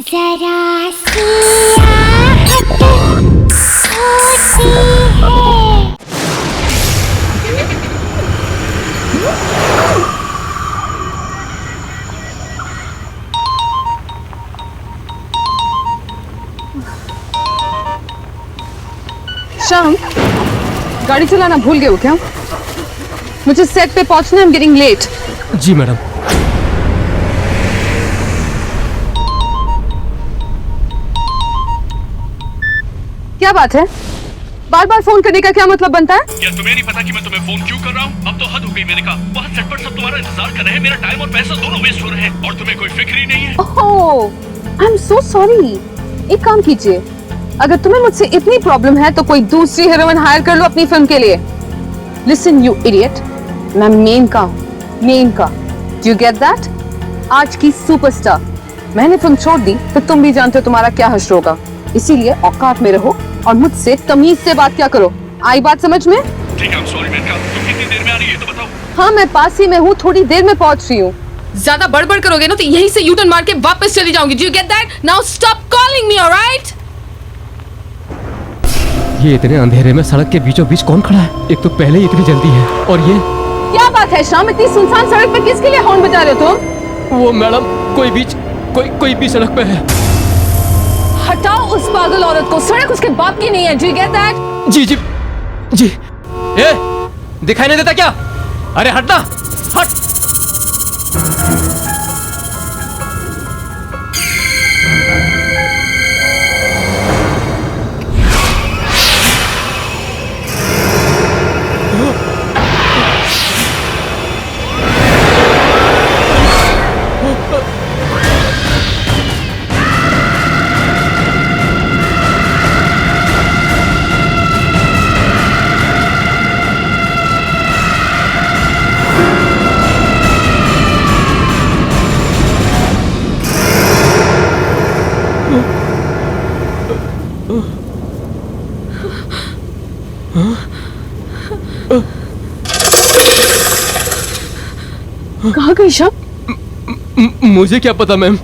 जरा सी आहट होती है। शाम, गाड़ी चलाना भूल गए हो क्या? मुझे सेट पे पहुंचना है, I'm getting late। Ji madam. क्या बात है? बार बार फोन करने का क्या मतलब बनता है? क्या तुम्हें नहीं पता कि मैं तुम्हें फोन क्यों कर रहा हूँ? अब तो हद हो गई। मैंने कहा वहाँ सेट पर सब तुम्हारा इंतजार कर रहे हैं, मेरा टाइम और पैसा दोनों वेस्ट हो रहे हैं और तुम्हें कोई फिक्र ही नहीं है। ओह, आई एम सो सॉरी। एक काम कीजिए, अगर तुम्हें मुझसे इतनी प्रॉब्लम है तो कोई दूसरी हीरोइन हायर कर लो अपनी फिल्म के लिए। लिसन यू इडियट, मैं मेन का हूँ, मेन का। Do you get that? आज की सुपरस्टार। मैंने फिल्म छोड़ दी तो तुम भी जानते हो तुम्हारा क्या हश्र होगा, इसीलिए औकात में रहो और मुझसे तमीज से बात क्या करो। आई बात समझ में? ठीक है, सॉरी मेनका। तुम कितनी देर में आ रही है तो बताओ। हाँ, मैं पास ही में हूँ, थोड़ी देर में पहुँच रही हूँ। ज्यादा बड़बड़ करोगे ना तो यहीं से यू टर्न मार के वापस चली जाऊंगी। Do you get that? Now stop calling me, alright? ये इतने अंधेरे में सड़क के बीचों बीच कौन खड़ा है? एक तो पहले ही इतनी जल्दी है और ये क्या बात है शाम, इतनी सुनसान सड़क पर किसके लिए हॉर्न बजा रहे हो तुम? वो मैडम कोई भी सड़क पे है। हटाओ उस पागल औरत को, सड़क उसके बाप की नहीं है। Do you get that? जी। ए, दिखाई नहीं देता क्या? अरे हटना, हट। कहाँ गई शाम? मुझे क्या पता मैम।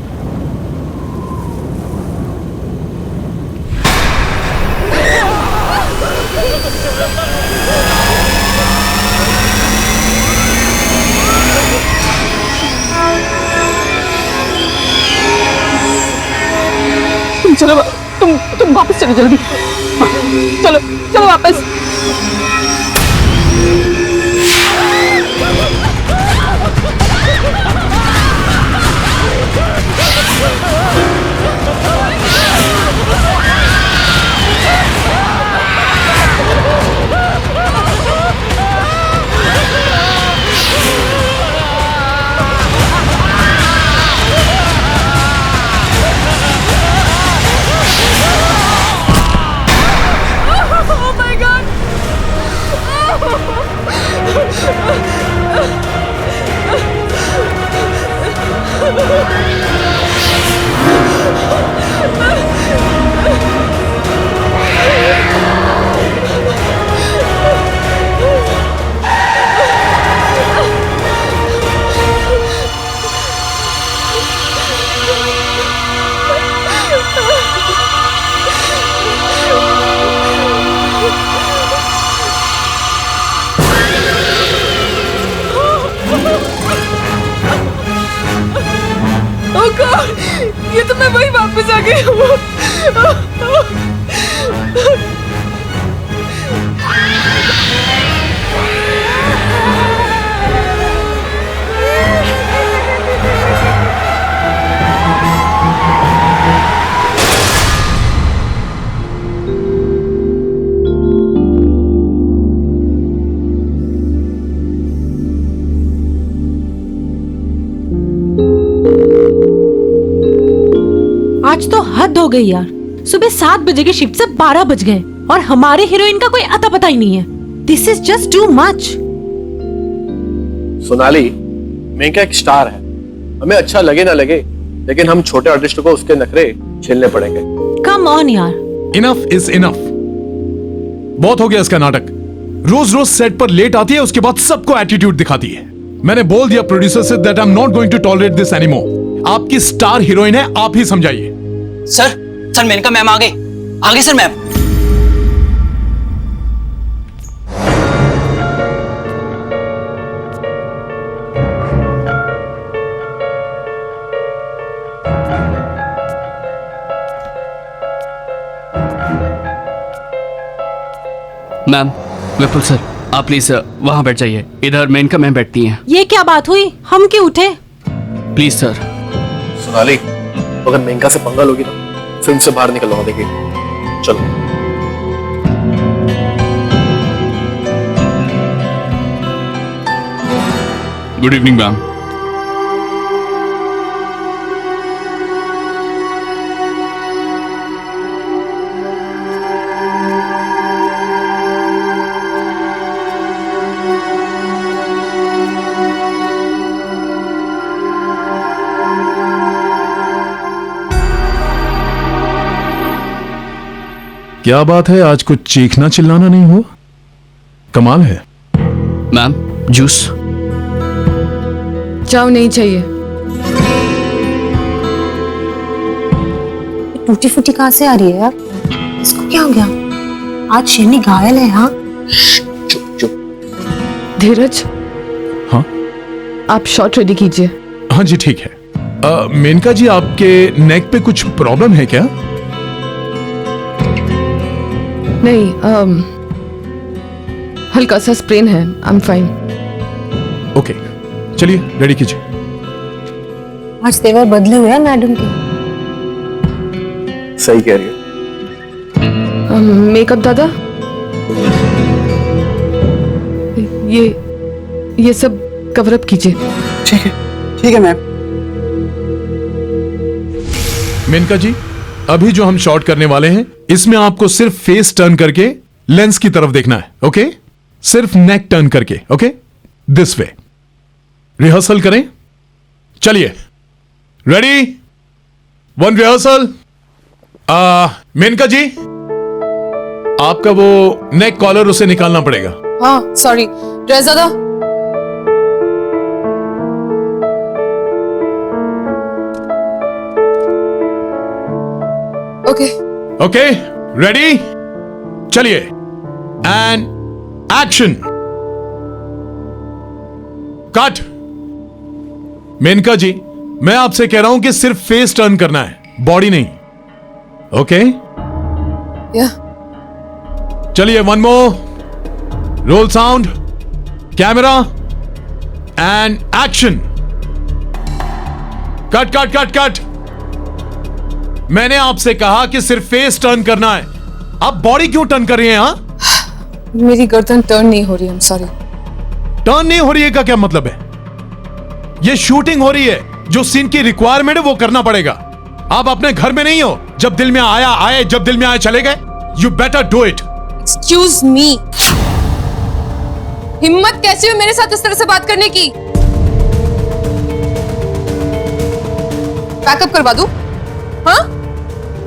चलो तुम वापस चलो जल्दी। चलो वापस। ये तो मैं वही वापस आ गई हूँ। आज तो हद हो गई यार। सुबह 7 बजे की शिफ्ट से 12 बज गए और हमारे हीरोइन का कोई अता पता ही नहीं है। This is just too much. Sonali, Menaka एक स्टार है, हमें अच्छा लगे ना लगे, लेकिन हम छोटे आर्टिस्ट को उसके नखरे झेलने पड़ेंगे। कम ऑन यार। Enough is enough. बहुत हो गया इसका नाटक। रोज रोज सेट पर लेट आती है, उसके बाद सबको एटीट्यूड दिखाती है। मैंने बोल दिया प्रोड्यूसर से that I am not going to tolerate this anymore. आपकी स्टार हीरोइन है, आप ही समझाइए। सर मेनका मैम आ गई sir ma'am. Ma'am, Vipul sir, आप प्लीज वहां बैठ जाइए। इधर मेनका मैम बैठती हैं। ये क्या बात हुई, हम क्यों उठे? Please sir. सोनाली, अगर मेनका से पंगा लोगी ना, फिल्म से बाहर निकलवा देगी। चलो। Good evening ma'am. क्या बात है, आज कुछ चीखना चिल्लाना नहीं हुआ? कमाल है। Ma'am, juice. जाओ, नहीं चाहिए। टूटी फूटी कहाँ से आ रही है यार? इसको क्या हो गया? आज शेरनी घायल है। हाँ, चुप चुप। धीरज, हाँ आप शॉट रेडी कीजिए। हाँ जी, ठीक है। मेनका जी, आपके नेक पे कुछ प्रॉब्लम है क्या? नहीं, हल्का सा स्प्रेन है। I am fine. ओके, चलिए रेडी कीजिए। आज तेवर बदले हुए हैं मैडम के। सही कह रही है। मेकअप दादा, ये सब कवर अप कीजिए। ठीक है मैम। मेनका जी, अभी जो हम शॉट करने वाले हैं, इसमें आपको सिर्फ फेस टर्न करके लेंस की तरफ देखना है। ओके, सिर्फ नेक टर्न करके। Okay, this way. रिहर्सल करें। चलिए, रेडी, वन रिहर्सल। मेनका जी, आपका वो नेक कॉलर उसे निकालना पड़ेगा। हाँ, सॉरी। ड्रेस दादा, ओके। ओके, रेडी, चलिए, एंड एक्शन। कट। मेनका जी, मैं आपसे कह रहा हूं कि सिर्फ फेस टर्न करना है, बॉडी नहीं। ओके, या चलिए, one more. Role sound, camera, and action. Cut cut cut cut. मैंने आपसे कहा कि सिर्फ फेस टर्न करना है, आप बॉडी क्यों टर्न कर रही हैं? हाँ, मेरी गर्दन टर्न नहीं हो रही। I am sorry. टर्न नहीं हो रही है का क्या मतलब है? ये शूटिंग हो रही है, जो सीन की रिक्वायरमेंट है वो करना पड़ेगा। आप अपने घर में नहीं हो, जब दिल में आया आए, जब दिल में आए चले गए। You better do it. Excuse me, हिम्मत कैसी हुई मेरे साथ इस तरह से बात करने की? पैकअप करवा दूं? हाँ?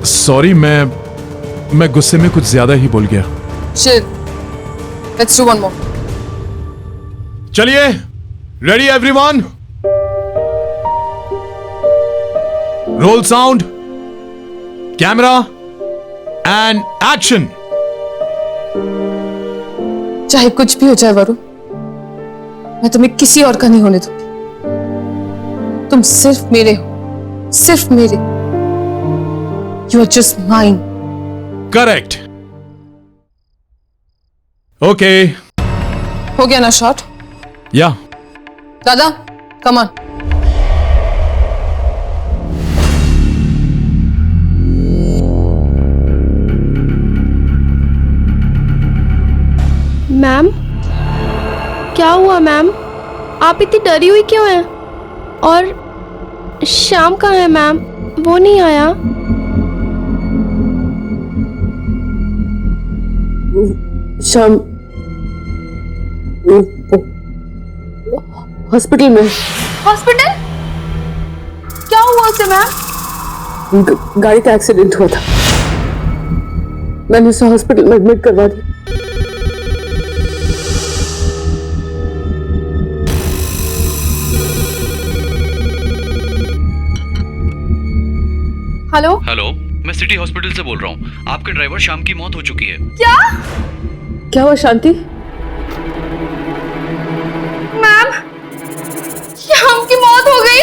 सॉरी, मैं गुस्से में कुछ ज्यादा ही बोल गया। Chill. Let's do one more. चलिए, ready everyone. Role sound, camera, and action. चाहे कुछ भी हो जाए वरुण, मैं तुम्हें किसी और का नहीं होने दूंगी। तुम सिर्फ मेरे हो, सिर्फ मेरे। You are just mine. Correct. Okay, हो गया ना शॉट? या दादा, come on. मैम, क्या हुआ मैम? आप इतनी डरी हुई क्यों हैं? और श्याम कहाँ है मैम? वो नहीं आया? श्याम हॉस्पिटल में। हॉस्पिटल? क्या हुआ उसे मैम? गाड़ी का एक्सीडेंट हुआ था, मैंने उसे हॉस्पिटल में एडमिट करवा दिया। Hello hello. मैं सिटी हॉस्पिटल से बोल रहा हूँ। आपके ड्राइवर श्याम की मौत हो चुकी है। क्या हुआ शांति? मैम, श्याम की मौत हो गई।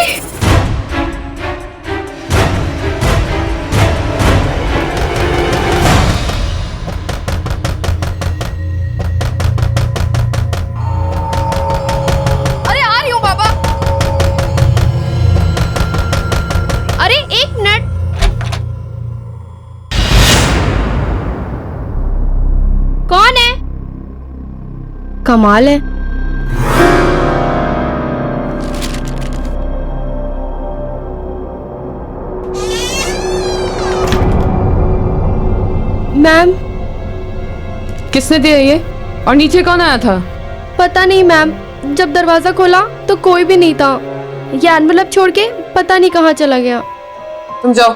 अरे आ रही हूँ बाबा। अरे एक मिनट। कौन है? कमाल है। मैम, किसने दिया ये? और नीचे कौन आया था? पता नहीं मैम, जब दरवाजा खोला तो कोई भी नहीं था। ये एनवेलप छोड़ के पता नहीं कहाँ चला गया। तुम जाओ।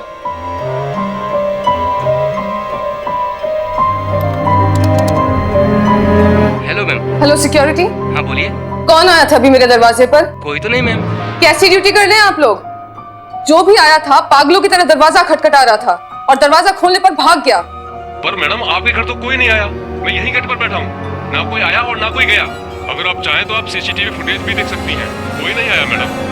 Hello ma'am. हेलो सिक्योरिटी, हाँ बोलिए। कौन आया था अभी मेरे दरवाजे पर? कोई तो नहीं मैम। कैसी ड्यूटी कर रहे हैं आप लोग? जो भी आया था पागलों की तरह दरवाजा खटखटा रहा था और दरवाजा खोलने पर भाग गया। पर मैडम आपके घर तो कोई नहीं आया, मैं यहीं गेट पर बैठा हूँ। ना कोई आया और ना कोई गया। अगर आप चाहें तो आप सीसीटीवी फुटेज भी देख सकती हैं। कोई नहीं आया मैडम।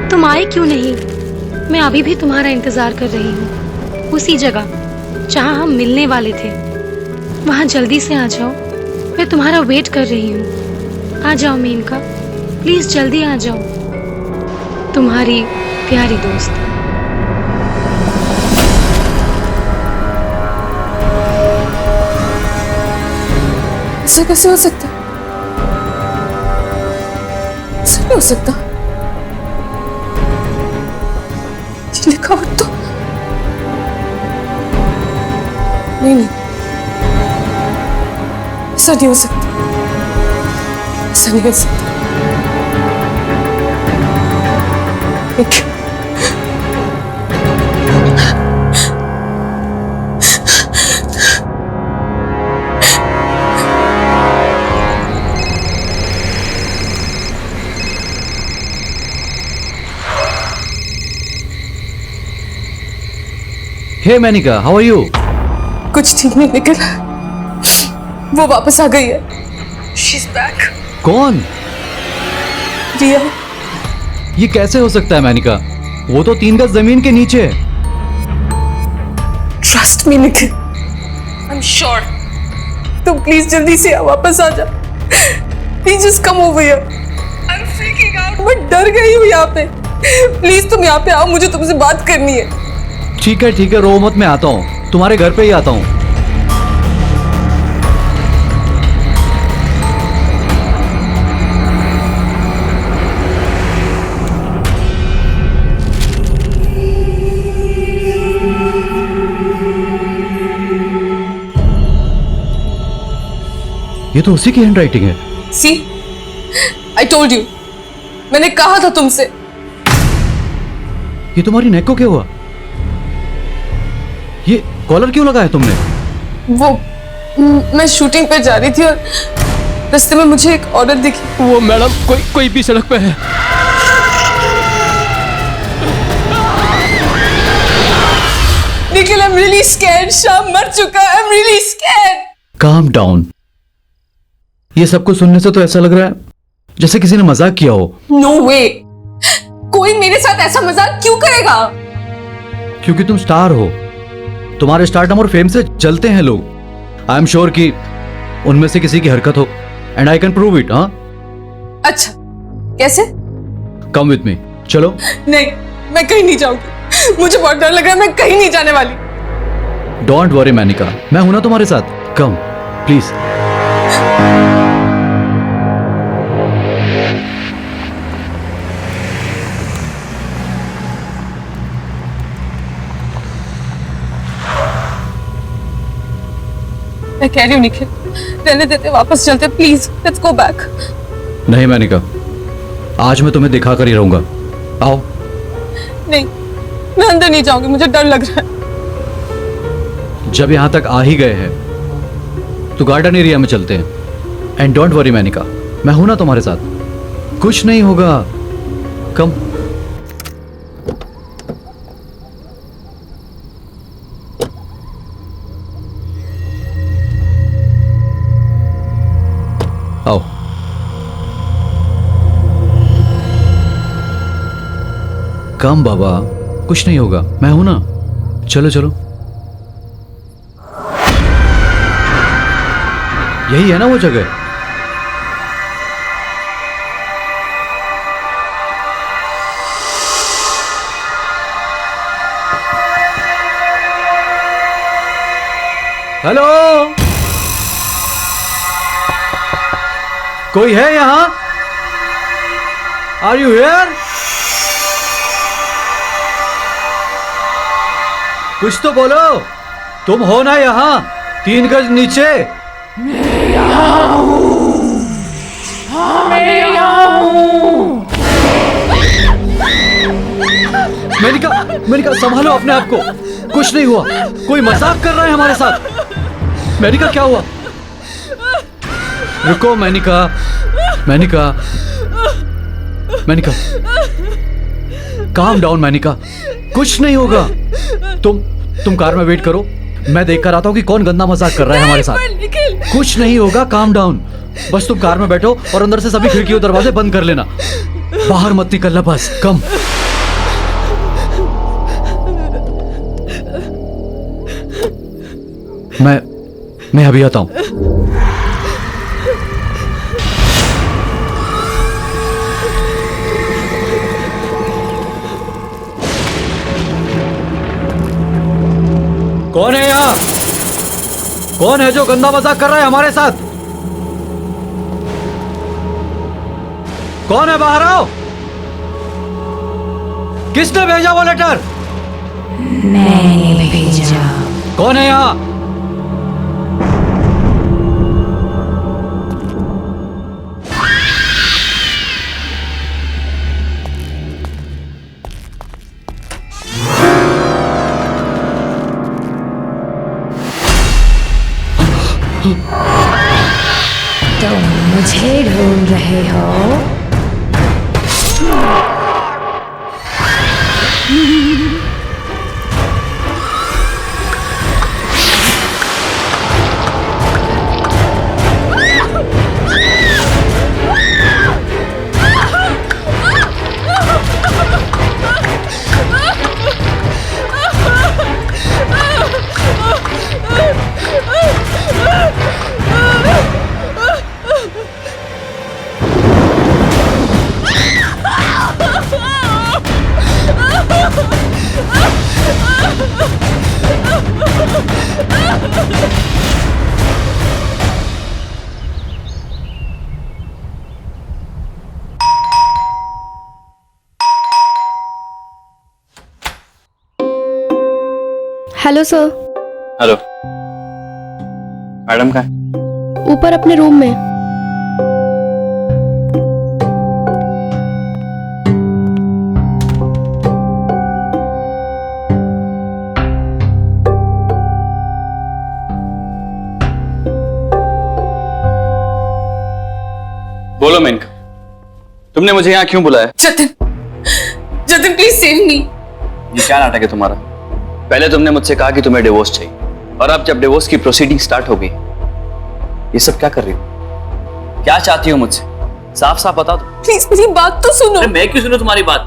तुम आए क्यों नहीं? मैं अभी भी तुम्हारा इंतजार कर रही हूँ, उसी जगह जहाँ हम मिलने वाले थे। वहाँ जल्दी से आ जाओ, मैं तुम्हारा वेट कर रही हूँ। आ जाओ मेनका, प्लीज जल्दी आ जाओ। तुम्हारी प्यारी दोस्त। ऐसा कैसे हो सकता? ऐसा नहीं हो सकता। लिखावट तो नहीं, ऐसा नहीं हो सकता। ऐसा नहीं हो सकता। हे मैनिका, हाउ आर यू? कुछ ठीक नहीं निकल। वो वापस आ गई है। She's back. कौन? रिया। ये कैसे हो सकता है मैनिका? वो तो 3 गज जमीन के नीचे है। Trust me Nikhil, I am sure. तुम प्लीज जल्दी से वापस आ जा। Please just come over here. I am freaking out. मैं डर गई हूँ यहाँ पे। प्लीज तुम यहाँ पे आओ, मुझे तुमसे बात करनी है। ठीक है, रो मत, मैं आता हूँ। तुम्हारे घर पे ही आता हूँ। ये तो उसी की हैंडराइटिंग है। सी, आई टोल्ड यू, मैंने कहा था तुमसे। ये तुम्हारी नेक को क्या हुआ? ये कॉलर क्यों लगाया तुमने? वो मैं शूटिंग पे जा रही थी और रास्ते में मुझे एक औरत दिखी। वो मैडम कोई भी सड़क पे है। Nikhil, I am really scared. Shyam मर चुका है। I am really scared. Calm down. ये सब कुछ सुनने से तो ऐसा लग रहा है जैसे किसी ने मजाक किया हो। नो वे, कोई मेरे साथ ऐसा मजाक क्यों करेगा? क्योंकि तुम स्टार हो। तुम्हारे स्टारडम और फेम से जलते हैं लोग। आई एम श्योर कि उनमें से किसी की हरकत हो, and I can prove it. हाँ, अच्छा, कैसे? कम विद मी, चलो। नहीं, मैं कहीं नहीं जाऊंगी। मुझे बहुत डर लग रहा है। मैं कहीं नहीं जाने वाली। डोंट वरी मैनिका, मैं हूं ना तुम्हारे साथ। Come please. मैं कह रही हूँ निखिल, रहने देते, वापस चलते, प्लीज लेट्स गो बैक। नहीं मेनिका, आज मैं तुम्हें दिखा कर ही रहूंगा। आओ। नहीं, मैं अंदर नहीं जाऊंगी, मुझे डर लग रहा है। जब यहां तक आ ही गए हैं तो गार्डन एरिया में चलते हैं। एंड डोंट वरी मेनिका, मैं हूं ना तुम्हारे साथ, कुछ नहीं होगा। कम। आओ। कम बाबा, कुछ नहीं होगा, मैं हूं ना। चलो चलो। यही है ना वो जगह? हेलो, कोई है यहां? Are you here? कुछ तो बोलो, तुम हो ना यहां 3 गज नीचे? मेनिका, मेनिका संभालो अपने आप को, कुछ नहीं हुआ, कोई मजाक कर रहा है हमारे साथ। मेनिका क्या हुआ? रुको मेनिका, मेनिका, मेनिका, काम डाउन मेनिका, कुछ नहीं होगा। तुम कार में वेट करो, मैं देख कर आता हूँ कि कौन गंदा मजाक कर रहा है हमारे साथ। कुछ नहीं होगा, काम डाउन। बस तुम कार में बैठो और अंदर से सभी खिड़की और दरवाजे बंद कर लेना, बाहर मत निकलना बस। कम। मैं अभी आता हूं। कौन है यहां? कौन है जो गंदा मजाक कर रहा है हमारे साथ? कौन है? बाहर आओ। किसने भेजा वो लेटर? मैंने भेजा। कौन है यहां? तुम मुझे ढूंढ रहे हो? Hello sir. हेलो मैडम, कहाँ है? ऊपर अपने रूम में। बोलो मेनका, तुमने मुझे यहाँ क्यों बुलाया? जतिन, जतिन प्लीज सेव मी। ये क्या नाटक है तुम्हारा? पहले तुमने मुझसे कहा कि तुम्हें डिवोर्स चाहिए, और अब जब डिवोर्स की प्रोसीडिंग स्टार्ट हो गई, ये सब क्या कर रही हो? क्या चाहती हो मुझसे? साफ साफ बता दो। प्लीज मेरी बात तो सुनो। अरे मैं क्यों सुनूं तुम्हारी बात?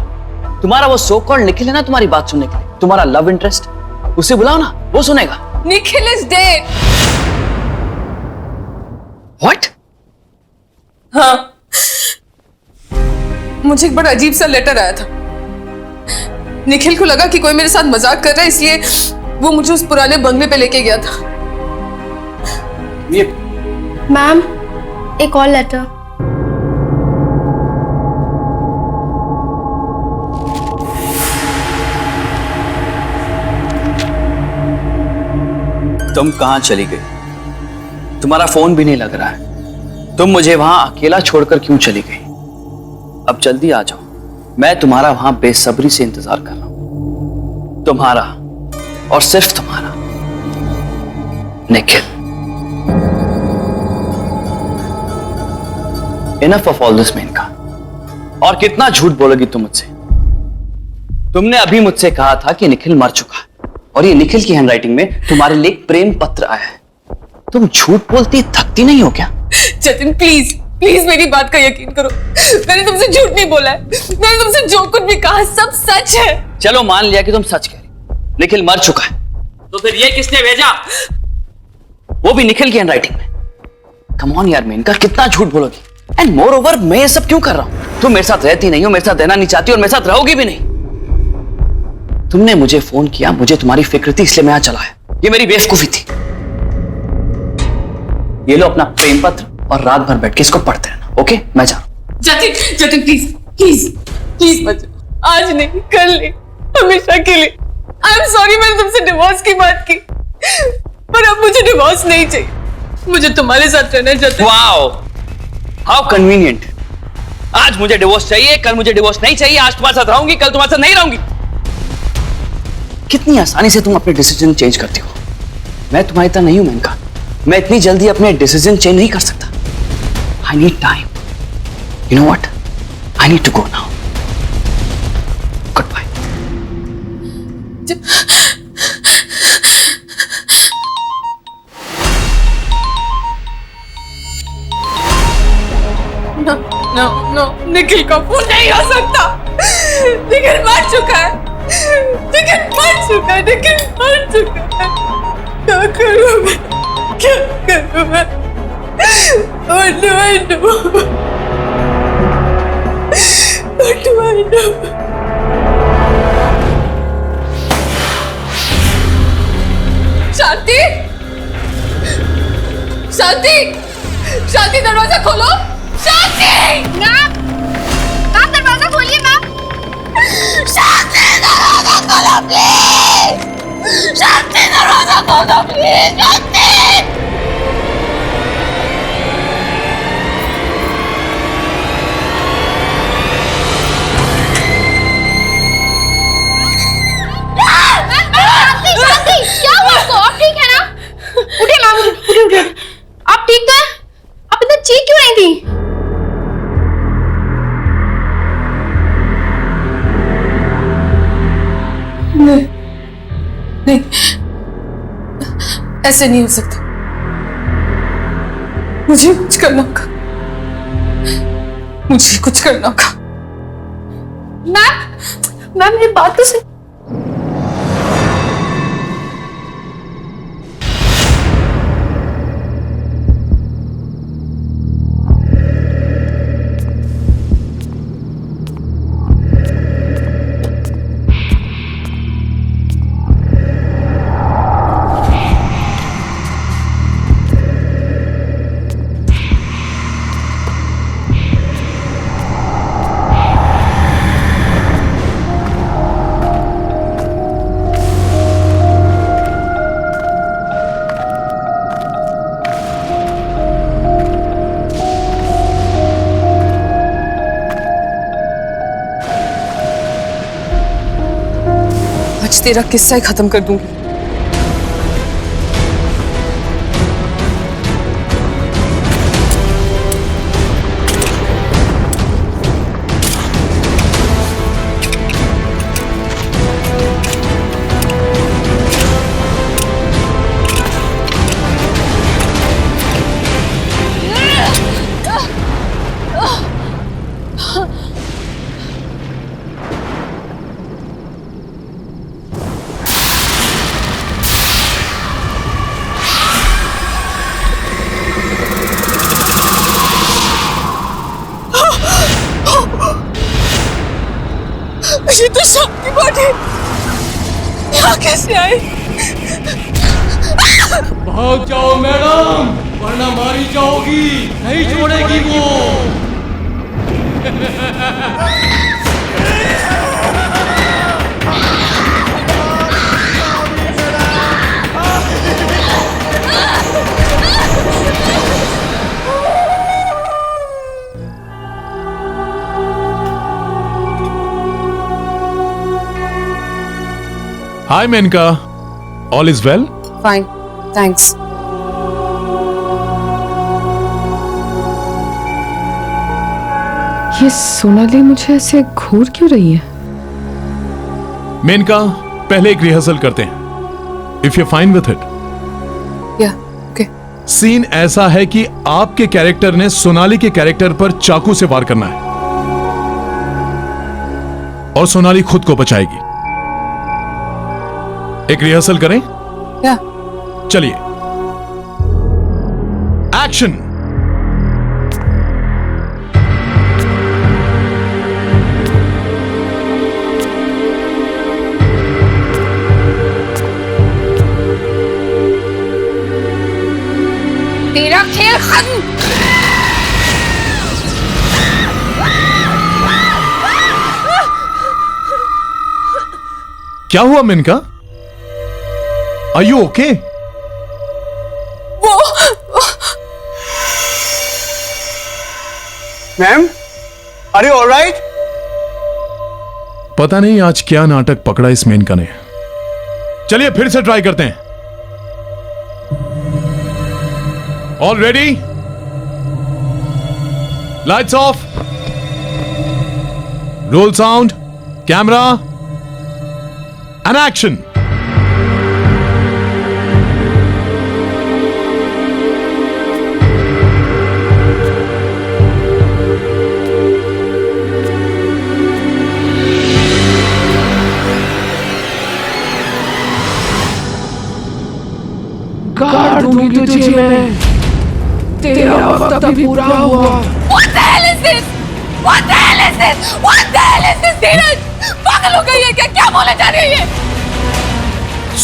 तुम्हारा वो सो कॉल्ड निखिल है ना तुम्हारी बात सुनने के लिए, तुम्हारा लव इंटरेस्ट, उसे बुलाओ ना, वो सुनेगा। Nikhil is dead. व्हाट? हाँ, मुझे एक बड़ा अजीब सा लेटर आया था। निखिल को लगा कि कोई मेरे साथ मजाक कर रहा है, इसलिए वो मुझे उस पुराने बंगले पे लेके गया था। ये मैम, एक और लेटर। तुम कहां चली गई? तुम्हारा फोन भी नहीं लग रहा है। तुम मुझे वहां अकेला छोड़कर क्यों चली गई? अब जल्दी आ जाओ, मैं तुम्हारा वहां बेसब्री से इंतजार कर रहा हूं। तुम्हारा और सिर्फ तुम्हारा Nikhil. Enough of all this Menaka. और कितना झूठ बोलोगी तुम मुझसे? तुमने अभी मुझसे कहा था कि निखिल मर चुका है, और ये निखिल की हैंडराइटिंग में तुम्हारे लिए एक प्रेम पत्र आया है। तुम झूठ बोलती थकती नहीं हो क्या? जतिन प्लीज प्लीज मेरी बात का यकीन करो, मैंने तुमसे झूठ नहीं बोला है। मैंने तुमसे जो कुछ भी कहा सब सच है। चलो मान लिया कि तुम सच कह रही, निखिल मर चुका है, तो फिर ये किसने भेजा? वो भी निखिल की हैंडराइटिंग में। कम ऑन यार मेनका, कितना झूठ बोलोगी? एंड मोर ओवर मैं ये सब क्यों कर रहा हूं? तुम मेरे साथ रहती नहीं हो, मेरे साथ रहना नहीं चाहती और मेरे साथ रहोगी भी नहीं। तुमने मुझे फोन किया, मुझे तुम्हारी फिक्र थी, इसलिए मैं यहां चला आया। ये मेरी बेवकूफी थी। ये लो अपना प्रेम पत्र और रात भर बैठ के इसको पढ़ते रहना। ओके, मैं जा रहा हूं। Jatin Jatin please please please मत जाओ। आज नहीं, कल नहीं, हमेशा के लिए। आई एम सॉरी मैंने तुमसे डिवोर्स की बात की, पर अब मुझे डिवोर्स नहीं चाहिए। मुझे तुम्हारे साथ रहना है जतिन। Wow, how convenient. आज मुझे डिवोर्स चाहिए, कल मुझे डिवोर्स नहीं चाहिए। आज तुम्हारे साथ रहूंगी, कल तुम्हारे साथ नहीं रहूंगी। कितनी आसानी से तुम अपने डिसीजन चेंज करती हो। मैं तुम्हारी तरह नहीं हूं मेनका, मैं इतनी जल्दी अपने डिसीजन चेंज नहीं कर सकता। I need time. You know what, I need to go now. Goodbye. No no, Nikhil का फोन नहीं हो सकता। निखिल मर चुका है, निखिल मर चुका है, निखिल मर चुका है। क्या करूं मैं, क्या करूं मैं? What do I do? What do I do? शांति, शांति, शांति, दरवाजा खोलो। शांति, मैम, दरवाजा खोलिए मैम। शांति, दरवाजा खोलो प्लीज। शांति, दरवाजा खोलो प्लीज। शांति। शांति, क्या हुआ आपको? आप ठीक है ना? उठिए मैम, उठिए। आप ठीक तो हैं? आप इतना चीख क्यों रही थी? नहीं, ऐसे नहीं हो सकता। मुझे कुछ करना होगा, मुझे कुछ करना होगा। मैम मेरी बात तो सुन। आज तेरा किस्सा ही खत्म कर दूंगी। ये तो शांति बॉडी यहाँ कैसे आए? भाग जाओ मैडम, वरना मारी जाओगी, नहीं छोड़ेगी वो। Hi Menaka, all is well? Fine, thanks. ये सोनाली मुझे ऐसे घूर क्यों रही है? मेनका, पहले एक रिहर्सल करते हैं, if you fine with it. या ओके। सीन ऐसा है कि आपके कैरेक्टर ने सोनाली के कैरेक्टर पर चाकू से वार करना है और सोनाली खुद को बचाएगी। एक रिहर्सल करें? या चलिए, एक्शन। तेरा खेल खत्म। क्या हुआ Menaka? Are you okay? Ma'am, are you alright? पता नहीं आज क्या नाटक पकड़ा इस मेनका ने। चलिए फिर से ट्राई करते हैं। All ready? Lights off, role sound, camera and action. गाड़ दूंगी तुझे मैं, तेरा वक्त अभी पूरा हुआ। What the hell is this? What the hell is this? What the hell is this? धीरज, पागल हो गई है क्या? क्या बोले जा रही है?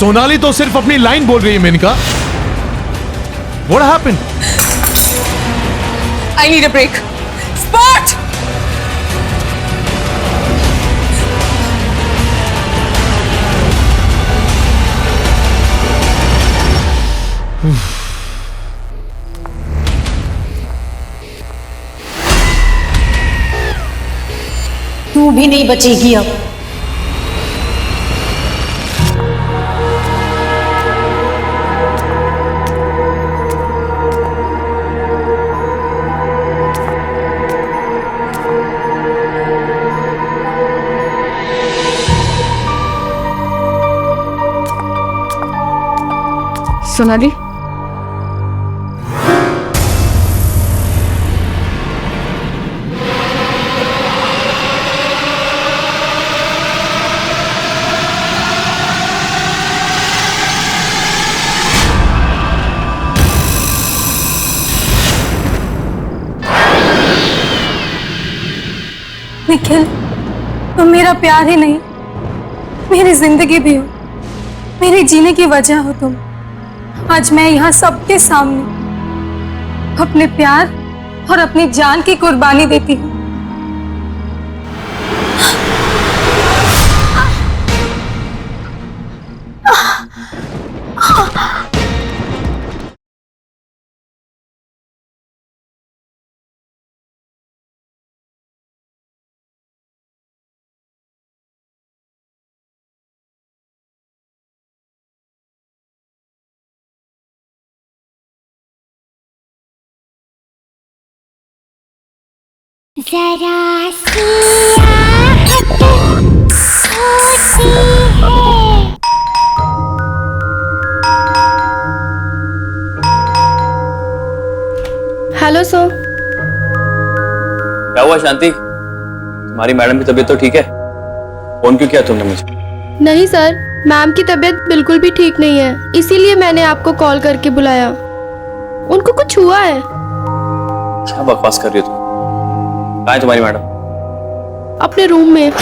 सोनाली तो सिर्फ अपनी लाइन बोल रही है Maneka. What happened? I need a break. Spot! तू भी नहीं बचेगी अब। सोनाली, निखिल, तुम मेरा प्यार ही नहीं, मेरी जिंदगी भी हो, मेरे जीने की वजह हो तुम। आज मैं यहाँ सबके सामने अपने प्यार और अपनी जान की कुर्बानी देती हूँ। जरा सी आहट होती है। Hello sir. क्या हुआ शांति, तुम्हारी मैडम की तबीयत तो ठीक है? फोन क्यों किया तुमने मुझे? नहीं सर, मैम की तबीयत बिल्कुल भी ठीक नहीं है, इसीलिए मैंने आपको कॉल करके बुलाया। उनको कुछ हुआ है। क्या बकवास कर रही हो तुम? कहाँ है तुम्हारी मैडम? अपने रूम में।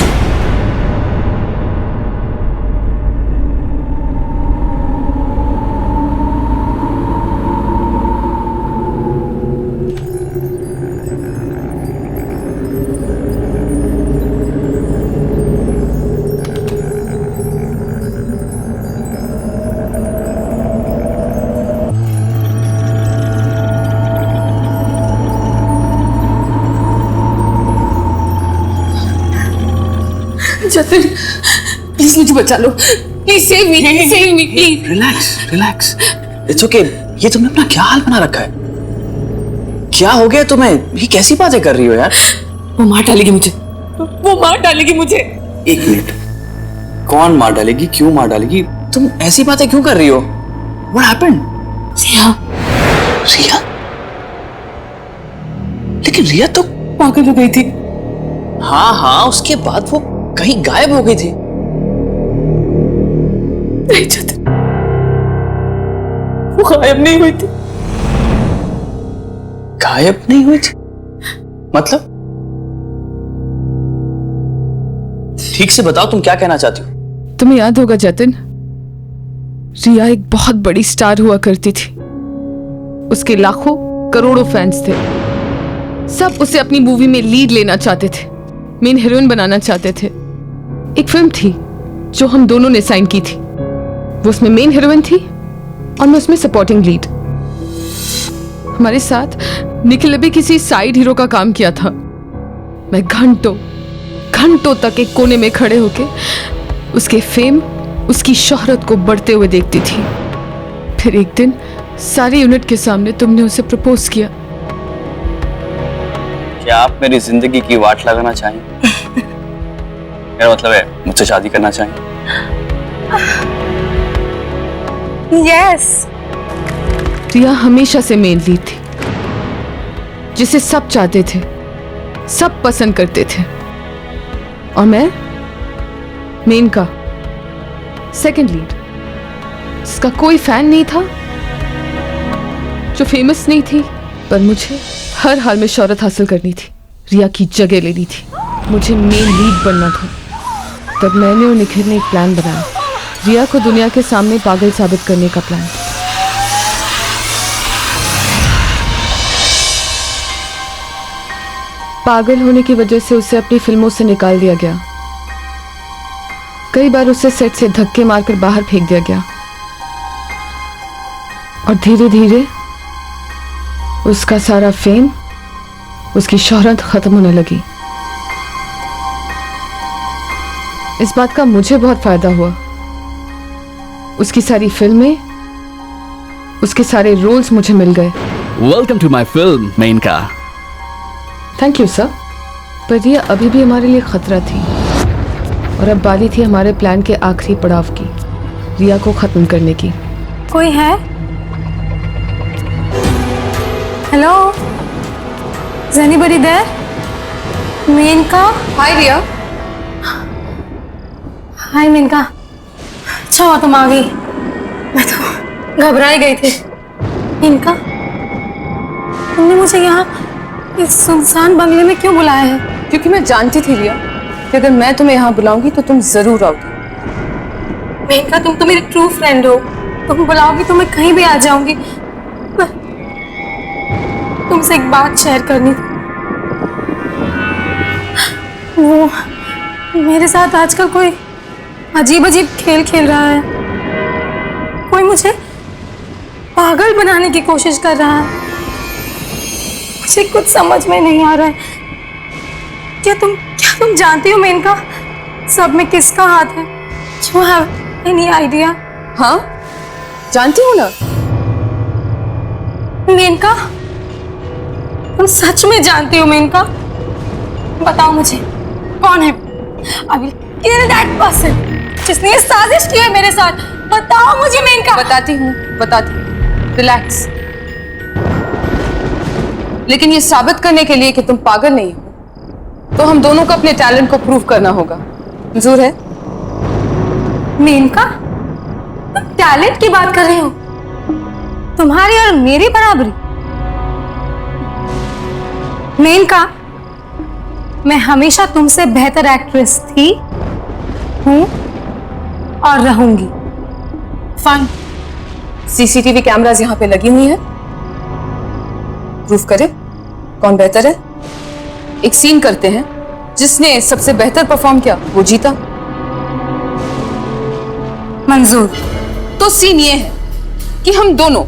जतिन, प्लीज मुझे बचा लो। Please save me please. Relax relax, it's okay. ये तुमने अपना क्या हाल बना रखा है? क्या हो गया तुम्हें? ये कैसी बातें कर रही हो यार? वो मार डालेगी मुझे। एक मिनट, कौन मार डालेगी? क्यों मार डालेगी? तुम ऐसी बातें क्यों कर रही हो? What happened? रिया? लेकिन रिया तो पागल हो गई थी। हाँ, उसके बाद वो कहीं गायब हो गई थी। नहीं जतिन, वो गायब नहीं हुई थी। गायब नहीं हुई थी? मतलब? ठीक से बताओ, तुम क्या कहना चाहती हो? तुम्हें याद होगा जतिन, रिया एक बहुत बड़ी स्टार हुआ करती थी। उसके लाखों करोड़ों फैंस थे। सब उसे अपनी मूवी में लीड लेना चाहते थे, मेन हीरोइन बनाना चाहते थे। एक फिल्म थी जो हम दोनों ने साइन की थी। वो उसमें मेन हीरोइन थी और मैं उसमें सपोर्टिंग लीड। हमारे साथ निखिल ने भी किसी साइड हीरो का काम किया था। मैं घंटों तक एक कोने में खड़े होके उसके फेम, उसकी शोहरत को बढ़ते हुए देखती थी। फिर एक दिन सारी यूनिट के सामने तुमने उसे प्रपोज किया। क्या आप मेरी जिंदगी की वाट लगाना चाहेंगे? मेरा मतलब है मुझसे शादी करना चाहेंगे? यस। रिया हमेशा से मेन लीड थी, जिसे सब चाहते थे, सब पसंद करते थे। और मैं मेन का सेकंड लीड, जिसका कोई फैन नहीं था, जो फेमस नहीं थी, पर मुझे हर हाल में शोहरत हासिल करनी थी, रिया की जगह लेनी थी। मुझे मेन लीड बनना था। तब मैंने और निखिल ने एक प्लान बनाया, रिया को दुनिया के सामने पागल साबित करने का प्लान। पागल होने की वजह से उसे अपनी फिल्मों से निकाल दिया गया। कई बार उसे सेट से धक्के मारकर बाहर फेंक दिया गया और धीरे धीरे उसका सारा फेम, उसकी शोहरत खत्म होने लगी। इस बात का मुझे बहुत फायदा हुआ। उसकी सारी फिल्में, उसके सारे रोल्स मुझे मिल गए। Welcome to my film Menaka. Thank you sir. पर यह अभी भी हमारे लिए खतरा थी और अब बारी थी हमारे प्लान के आखिरी पड़ाव की, रिया को खत्म करने की। कोई है? Hello, is anybody there? Menaka? Hi Riya. Hi Menaka, अच्छा हुआ तुम आ गई। मैं तो घबरा ही गई थी। मेनका, तुमने मुझे यहाँ इस सुनसान बंगले में क्यों बुलाया है? क्योंकि मैं जानती थी रिया कि अगर मैं तुम्हें यहाँ बुलाऊंगी तो तुम जरूर आओगी। मेनका, तुम तो मेरी ट्रू फ्रेंड हो। तुम बुलाओगी तो मैं कहीं भी आ जाऊंगी। पर तुमसे एक बात शेयर करनी थी। वो मेरे साथ आजकल कोई अजीब अजीब खेल खेल रहा है। कोई मुझे पागल बनाने की कोशिश कर रहा है। मुझे कुछ समझ में नहीं आ रहा है। क्या तुम जानती हो मेनका, सब में किसका हाथ है? You have any idea? हाँ, जानती हूँ ना। मेनका, तुम सच में जानती हो मेनका? बताओ मुझे, कौन है? I will kill that person जिसने ये साजिश की है मेरे साथ। बताओ मुझे मेनका। बताती हूँ। रिलैक्स। लेकिन ये साबित करने के लिए कि तुम पागल नहीं हो, तो हम दोनों को अपने टैलेंट को प्रूव करना होगा। मंजूर है? मेनका, तुम टैलेंट की बात कर रहे हो? तुम्हारी और मेरी बराबरी? मेनका, मैं हमेशा तुमसे बेहतर एक्ट्रेस थी, हूं और रहूंगी। फाइन। सीसीटीवी कैमरास यहाँ पे लगी हुई हैं। प्रूफ करे कौन बेहतर है। एक सीन करते हैं, जिसने सबसे बेहतर परफॉर्म किया वो जीता। मंजूर। तो सीन ये है कि हम दोनों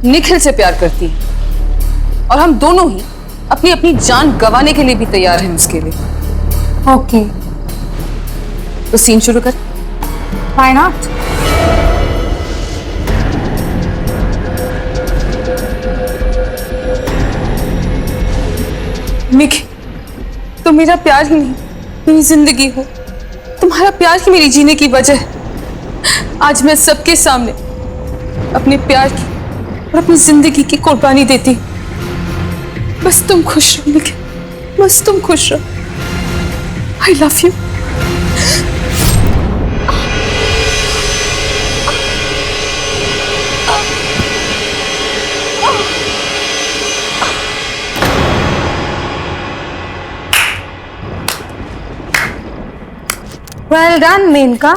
निखिल से प्यार करती हैं और हम दोनों ही अपनी अपनी जान गंवाने के लिए भी तैयार हैं उसके लिए। ओके। तो सीन शुरू कर। Why not? मिकी, तुम मेरा प्यार ही नहीं, मेरी जिंदगी हो। तुम्हारा प्यार ही मेरी जीने की वजह है। आज मैं सबके सामने अपने प्यार की और अपनी जिंदगी की कुर्बानी देती हूँ। बस तुम खुश रहो मिकी, बस तुम खुश रहो। I love you. Well done, Maneka.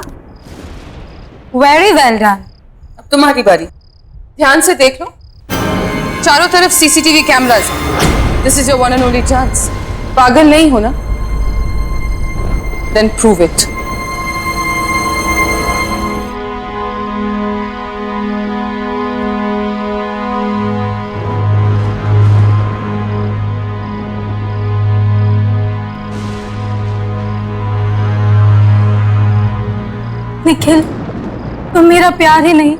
Very well done। अब तुम्हारी बारी। ध्यान से देख लो, चारों तरफ CCTV cameras. This is your one and only chance। पागल नहीं हो ना? Then prove it। निखिल, तुम मेरा प्यार ही नहीं,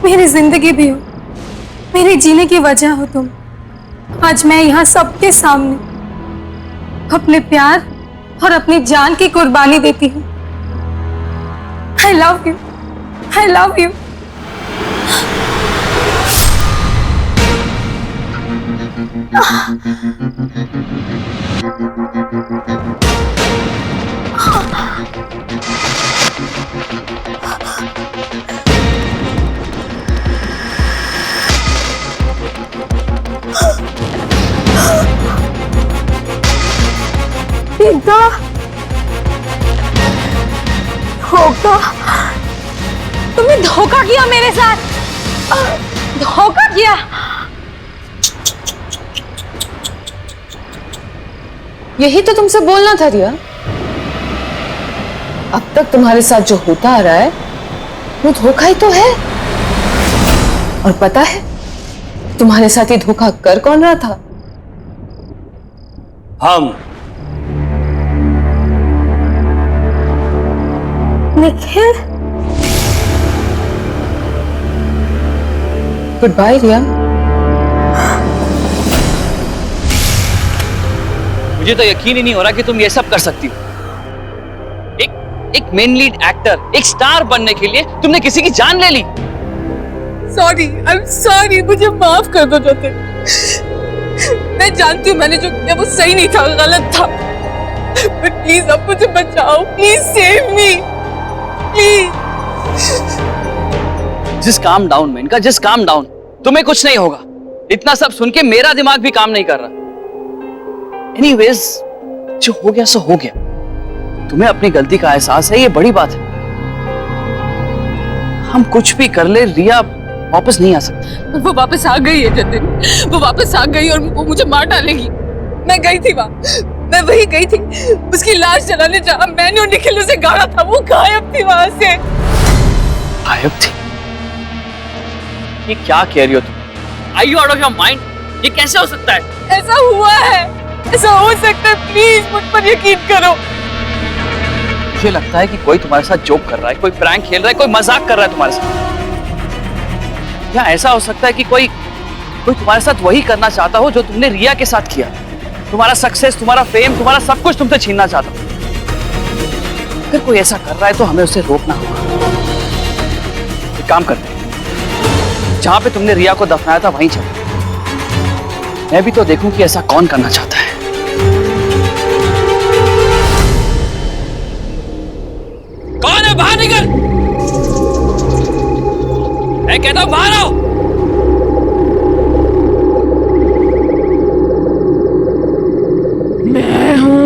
मेरी जिंदगी भी हो, मेरे जीने की वजह हो तुम। आज मैं यहाँ सबके सामने अपने प्यार और अपनी जान की कुर्बानी देती हूँ। I love you, I love you। पिता, धोखा, तुमने धोखा किया मेरे साथ, धोखा किया। यही तो तुमसे बोलना था रिया। अब तक तुम्हारे साथ जो होता आ रहा है वो धोखा ही तो है। और पता है तुम्हारे साथ ये धोखा कर कौन रहा था? हम। निखिल, गुड बाय रिया। मुझे तो यकीन ही नहीं हो रहा कि तुम ये सब कर सकती हो। एक मेन लीड एक्टर, एक स्टार बनने के लिए तुमने किसी की जान ले ली। सॉरी, आई एम सॉरी, मुझे माफ कर दो जतिन। मैं जानती हूँ मैंने जो किया वो सही नहीं था, गलत था। बट प्लीज अब मुझे बचाओ, please save me, please. Just calm down Menaka, just calm down. तुम्हें कुछ नहीं होगा। इतना सब सुन के मेरा दिमाग भी काम नहीं कर रहा। एनीवेज, जो हो गया सो हो गया। तुम्हें अपनी गलती का एहसास है, ये बड़ी बात है। हम कुछ भी कर ले, रिया वापस नहीं आ सकती। वो वापस आ गई है जतिन, वो वापस आ गई और वो मुझे मार डालेगी। मैं गई थी वहां, मैं वही गई थी, उसकी लाश जलाने जहां मैंने और निखिल उसे गाड़ा था, वो गायब थी वहां से। गायब थी? ये क्या कह रही हो तुम? Are you out of your mind? ये कैसे हो सकता है? ऐसा हुआ है, ऐसा हो सकता है, प्लीज मुझ पर यकीन करो। मुझे लगता है कि कोई तुम्हारे साथ जोक कर रहा है, कोई प्रैंक खेल रहा है, कोई मजाक कर रहा है तुम्हारे साथ। या ऐसा हो सकता है कि कोई तुम्हारे साथ वही करना चाहता हो जो तुमने रिया के साथ किया। तुम्हारा सक्सेस, तुम्हारा फेम, तुम्हारा सब कुछ तुमसे छीनना चाहता हो। अगर कोई ऐसा कर रहा है तो हमें उसे रोकना होगा। एक काम करते हैं, जहां पे तुमने रिया को दफनाया था वहीं चलो। मैं भी तो देखूं कि ऐसा कौन करना चाहता है। कौन है? बाहर निकल! मैं कहता हूं बाहर आओ। मैं हूं।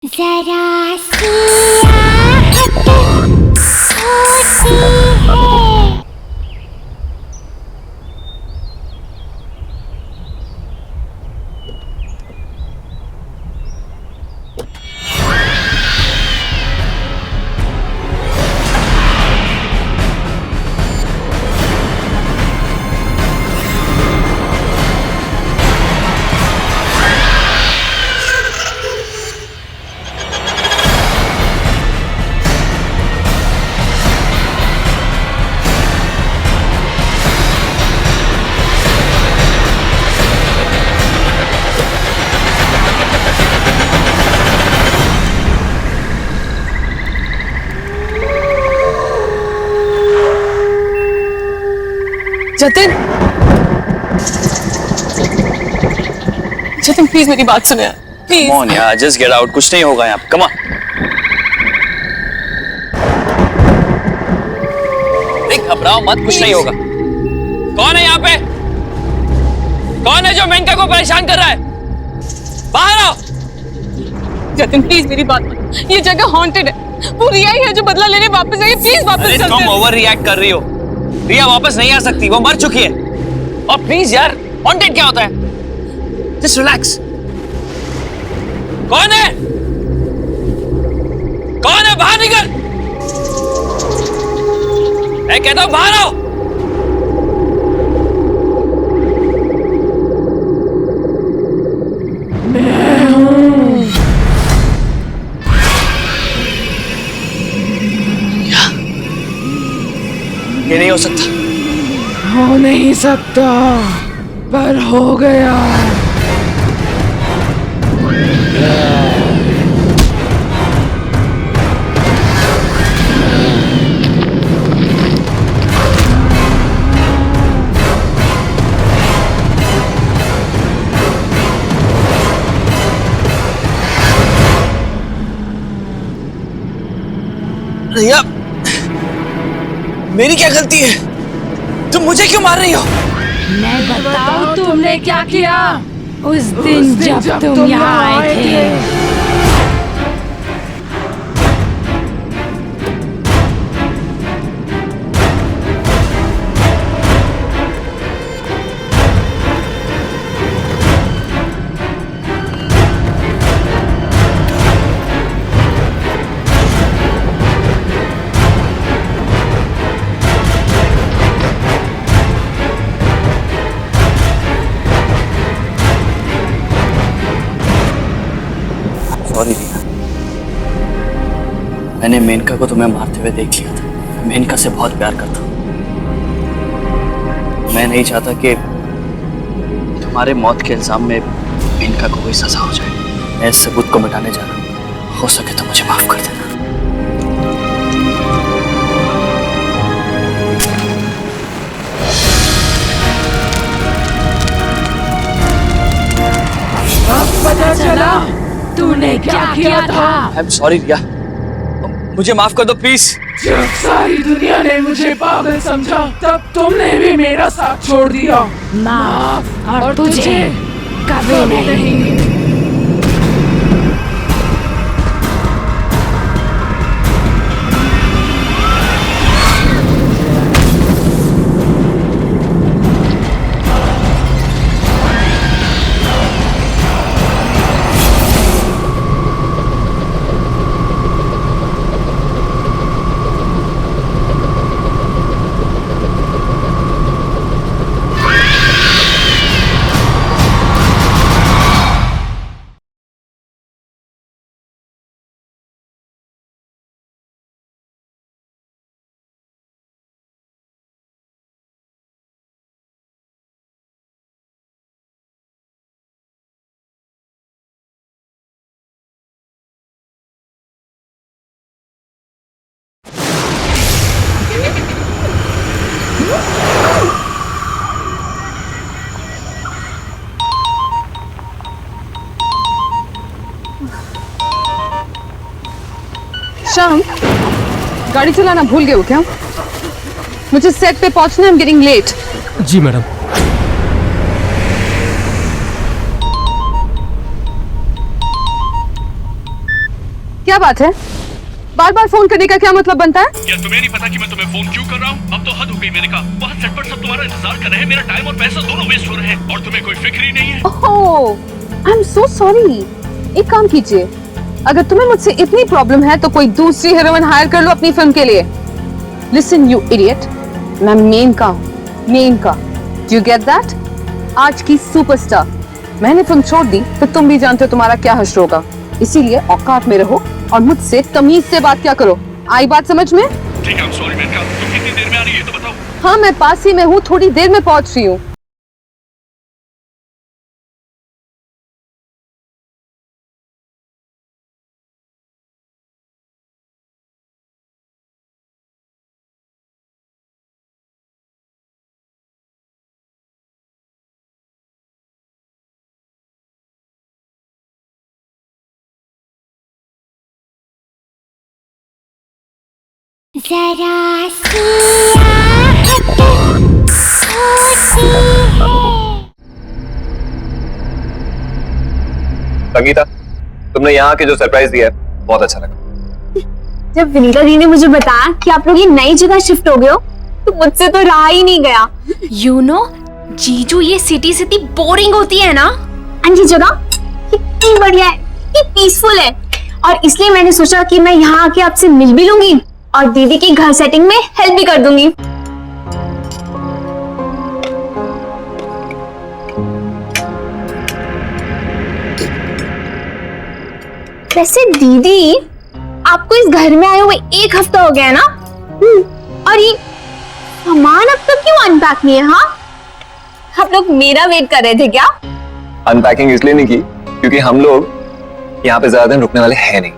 जरा सी आहट होती है। जतिन, जतिन प्लीज मेरी बात सुनो यार, प्लीज। Come on यार, just get out, कुछ नहीं होगा यहाँ, come on। देख घबराओ मत, कुछ नहीं होगा। कौन है यहाँ पे? कौन है जो मेनका को परेशान कर रहा है? बाहर आओ। जतिन प्लीज मेरी बात मान, ये जगह हॉन्टेड है, वो रिया ही है जो बदला लेने वापस आई है, प्लीज वापस अरे चलते तुम हैं। ओवर रिएक्ट कर रही हो। रिया वापस नहीं आ सकती, वो मर चुकी है। और प्लीज यार, हॉन्टेड क्या होता है? Just relax. कौन है? कौन है? बाहर निकल। मैं कहता हूं बाहर आओ। ये नहीं हो सकता। हो नहीं सकता, पर हो गया। रिया, मेरी क्या गलती है? तुम मुझे क्यों मार रही हो? मैं बताऊं तुमने क्या किया उस दिन जब तुम यहाँ आए थे। सॉरी रिया, मैंने मेनका को तुम्हें मारते हुए देख लिया था। मेनका से बहुत प्यार करता हूं। मैं नहीं चाहता कि तुम्हारे मौत के इल्जाम में मेनका को कोई सजा हो जाए। मैं इस सबूत को मिटाने जा रहा हूं। हो सके तो मुझे माफ कर देना। अब पता चला तूने क्या किया था। आई एम सॉरी रिया, मुझे माफ कर दो प्लीज। जब सारी दुनिया ने मुझे पागल समझा, तब तुमने भी मेरा साथ छोड़ दिया। माफ और तुझे कभी नहीं। शाम, गाड़ी चलाना भूल गए हो क्या? मुझे सेट पे पहुंचना है, I'm getting late। Ji madam. क्या बात है? बार बार फोन करने का क्या मतलब बनता है? क्या तुम्हें नहीं पता कि मैं तुम्हें फोन क्यों कर रहा हूँ? अब तो हद हो गई मेरे का। बहुत सेट पर सब तुम्हारा इंतजार कर रहे हैं। मेरा टाइम और पैसा दोनों वेस्ट हो रहे हैं और तुम्हें कोई फिक्र ही नहीं है। ओह, I'm so sorry। एक काम कीजिए, अगर तुम्हें मुझसे इतनी प्रॉब्लम है तो कोई दूसरी हीरोइन हायर कर लो अपनी फिल्म के लिए। Listen you idiot, मैं मेनका हूँ, Maneka. Do you get that? आज की सुपरस्टार। मैंने फिल्म छोड़ दी तो तुम भी जानते हो तुम्हारा क्या हश्र होगा। इसीलिए औकात में रहो और मुझसे तमीज से बात क्या करो। आई बात समझ में? ठीक है, I'm sorry मेनका। तुम कितनी देर में आ रही है तो बताओ। हाँ, मैं पास ही में हूँ, थोड़ी देर में पहुंच रही हूँ। जरा सियाहत होती है। संगीता, तुमने यहाँ के जो सरप्राइज दिया है बहुत अच्छा लगा। जब विनीता दी ने मुझे बताया कि आप लोग ये नई जगह शिफ्ट हो गए हो तो मुझसे तो रहा ही नहीं गया। यू नो जीजू, ये सिटी सिटी बोरिंग होती है ना। और ये जगह कितनी बढ़िया है, कितनी पीसफुल है, और इसलिए मैंने सोचा कि मैं यहाँ आके आपसे मिल भी लूंगी और दीदी की घर सेटिंग में हेल्प भी कर दूंगी। वैसे दीदी, आपको इस घर में आए हुए 1 हफ्ता हो गया है ना? और ये सामान अब तक क्यों अनपैक नहीं है? हाँ, आप लोग मेरा वेट कर रहे थे क्या? अनपैकिंग इसलिए नहीं की क्योंकि हम लोग यहाँ पे ज्यादा दिन रुकने वाले हैं नहीं।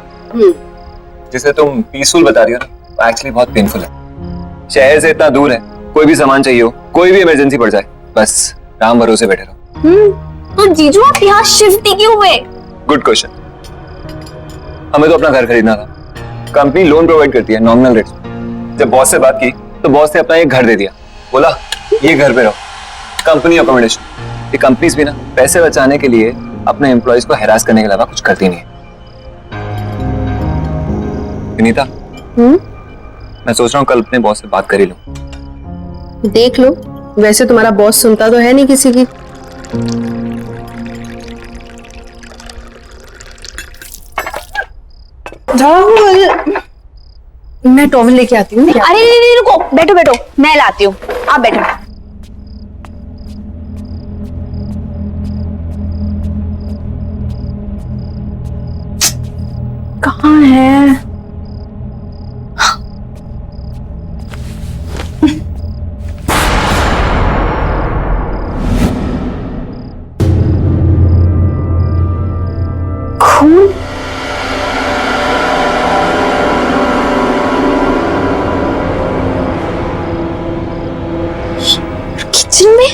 जिसे तुम पीसफुल बता रही हो ना, वो एक्चुअली बहुत पेनफुल है। शहर से इतना दूर है, कोई भी सामान चाहिए हो, कोई भी इमरजेंसी पड़ जाए, बस राम भरोसे बैठे रहो। तो जीजू आप यहाँ शिफ्ट ही क्यों हुए? Good question. हमें तो अपना घर खरीदना था। कंपनी लोन प्रोवाइड करती है नॉमिनल रेट्स पे। जब बॉस से बात की तो बॉस ने अपना एक घर दे दिया, बोला ये घर पे रहो, कंपनी अकोमोडेशन। ये कंपनीज भी ना पैसे बचाने के लिए अपने एम्प्लॉयज को हैरास करने के अलावा कुछ करती नहीं है। विनीता, मैं सोच रहा हूँ कल अपने बॉस से बात कर ही लूं। देख लो, वैसे तुम्हारा बॉस सुनता तो है नहीं किसी की। राहुल, मैं टॉवल लेके आती हूँ। अरे नहीं, रुको, बैठो बैठो, मैं लाती हूँ, आप बैठो। कहाँ है? खून? किचन में?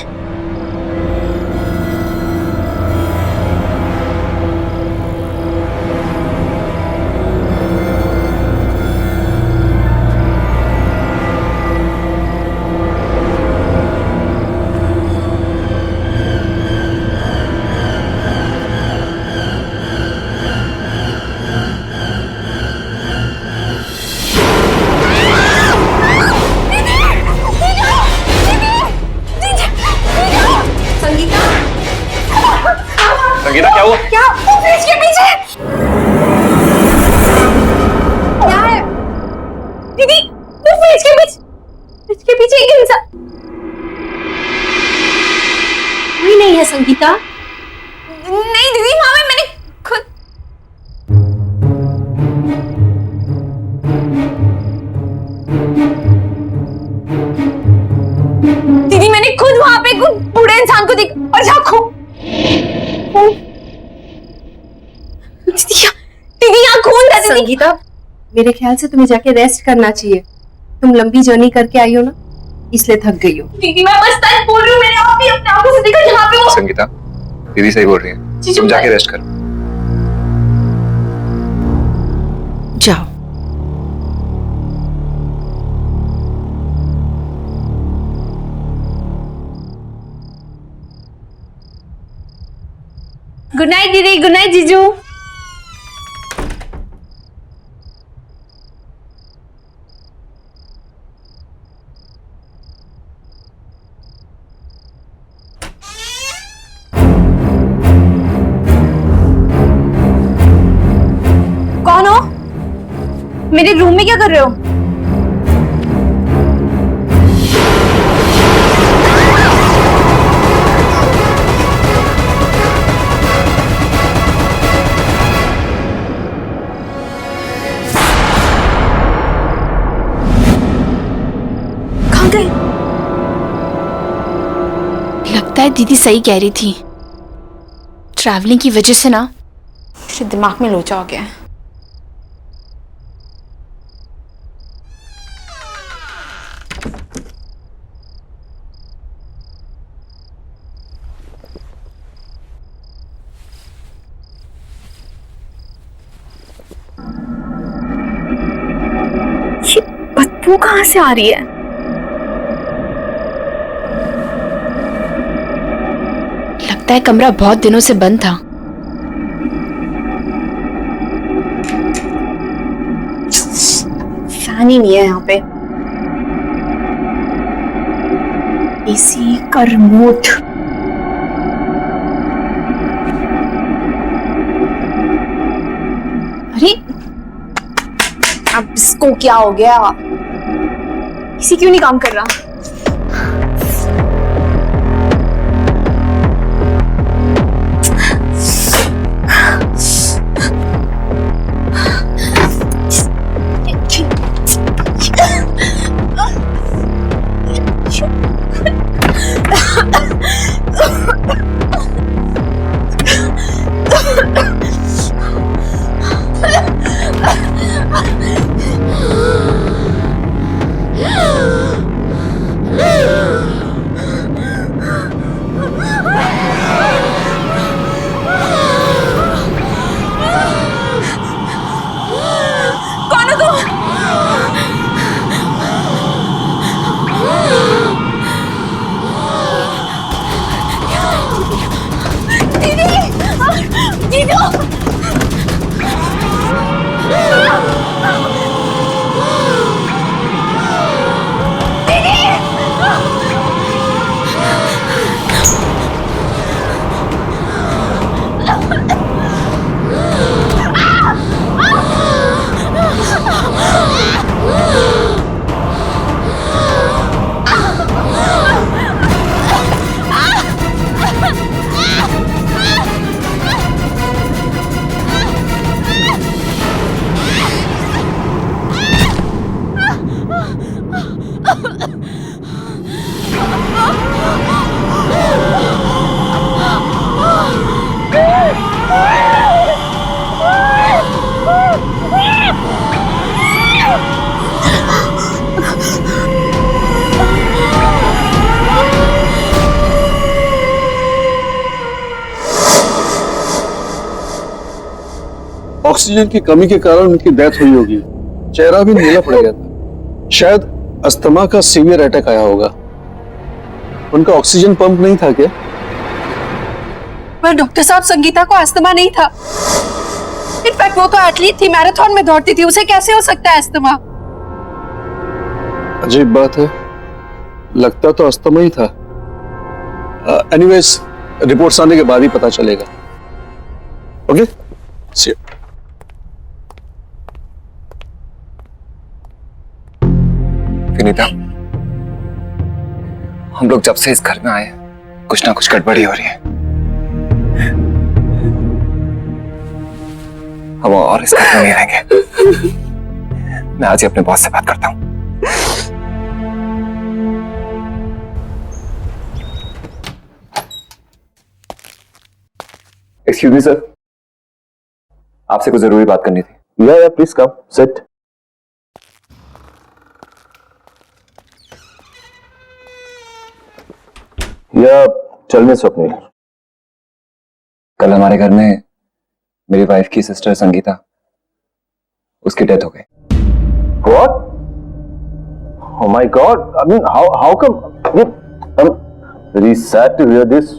संगीता, क्या हुआ? क्या? वो फ्रिज के पीछे क्या है? दीदी, वो फ्रिज के पीछे एक इंसान। कोई नहीं है संगीता। नहीं दीदी, वहां मैंने खुद दीदी, मैंने खुद वहां पे एक बूढ़े इंसान को देख और झांको। दीदी यहाँ खून था। संगीता, मेरे ख्याल से तुम्हें जाके रेस्ट करना चाहिए। तुम लंबी जर्नी करके आई हो ना, इसलिए थक गई हो। दीदी मैं बस सच बोल रही हूँ, मैंने आप भी अपने आंखों से देखा यहाँ पे वो। संगीता, दीदी सही बोल रही है, तुम जाके रेस्ट करो। जाओ। गुड नाइट दीदी, गुड नाइट जीजू। कौन हो? मेरे रूम में क्या कर रहे हो? कहाँ गए? लगता है दीदी सही कह रही थी। ट्रैवलिंग की वजह से ना मेरे दिमाग में लोचा हो गया है। ये पत्थर वो कहाँ से आ रही है? लगता है कमरा बहुत दिनों से बंद था। फैन ही नहीं है यहाँ पे। एसी का रिमोट। अरे अब इसको क्या हो गया? एसी क्यों नहीं काम कर रहा? ऑक्सीजन की कमी के कारण उनकी डेथ हुई होगी। चेहरा भी नीला पड़ गया था। शायद अस्थमा का सीवियर अटैक आया होगा। उनका ऑक्सीजन पंप नहीं था क्या? पर डॉक्टर साहब, संगीता को अस्थमा नहीं था। इनफैक्ट वो तो एथलीट थी, मैराथन में दौड़ती थी, उसे कैसे हो सकता है अस्थमा? अजीब बात है, लगता तो अस्थमा ही था। एनीवेज, रिपोर्ट्स आने के बाद ही पता चलेगा। Okay, C you. विनीता, हम लोग जब से इस घर में आए कुछ ना कुछ गड़बड़ी हो रही है। हम और इस घर में नहीं रहेंगे। मैं आज ही अपने बॉस से बात करता हूं। एक्सक्यूज मी सर, आपसे कुछ जरूरी बात करनी थी। या प्लीज कम, सिट। या चल में स्वप्निल। कल हमारे घर में मेरी वाइफ की सिस्टर संगीता, उसकी डेथ हो गई। What? Oh my God! I mean, how come? I'm very sad to hear this.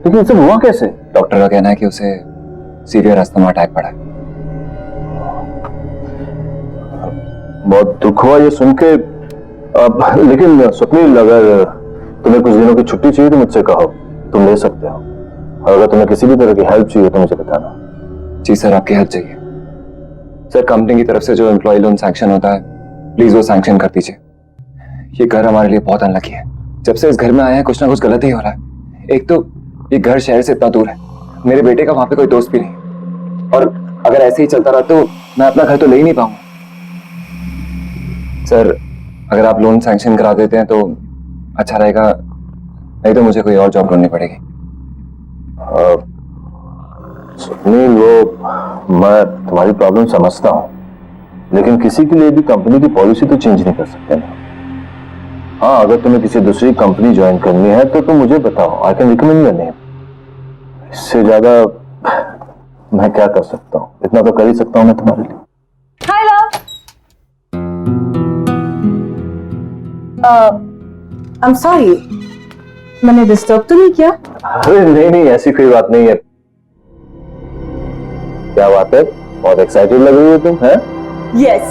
लेकिन सब हुआ कैसे? डॉक्टर का कहना है कि उसे सीवियर अस्थमा अटैक पड़ा है। बहुत दुख हुआ ये सुन के। लेकिन स्वप्निल, अगर तुम्हें कुछ दिनों की छुट्टी चाहिए तो मुझसे कहो, तुम ले सकते हो। और अगर तुम्हें किसी भी तरह की हेल्प चाहिए तो मुझे बताना। जी सर, आपकी हेल्प चाहिए। सर, कंपनी की तरफ से जो एम्प्लॉय लोन सैंक्शन होता है, प्लीज वो सैंक्शन कर दीजिए। ये घर हमारे लिए बहुत अनलकी है। जब से इस घर में आए हैं कुछ ना कुछ गलत ही हो रहा है। एक तो ये घर शहर से इतना दूर है, मेरे बेटे का वहां पे कोई दोस्त भी नहीं, और अगर ऐसे ही चलता रहा तो मैं अपना घर तो ले ही नहीं पाऊंगा। सर, अगर आप लोन सैंक्शन करा देते हैं तो अच्छा रहेगा, नहीं तो मुझे कोई और जॉब ढूंढनी पड़ेगी। सुनील, वो मैं तुम्हारी प्रॉब्लम समझता हूँ, लेकिन किसी के लिए भी कंपनी की पॉलिसी तो चेंज नहीं कर सकते ना। हाँ, अगर तुम्हें किसी दूसरी कंपनी ज्वाइन करनी है तो तुम मुझे बताओ, I can recommend your name. इससे ज्यादा मैं क्या कर सकता हूँ? इतना तो कर ही सकता हूँ मैं तुम्हारे लिए। हाय लव। I'm sorry, मैंने डिस्टर्ब तो नहीं किया? अरे नहीं नहीं, ऐसी कोई बात नहीं है। क्या बात है, बहुत एक्साइटेड लग रही हो तुम, हैं? Yes,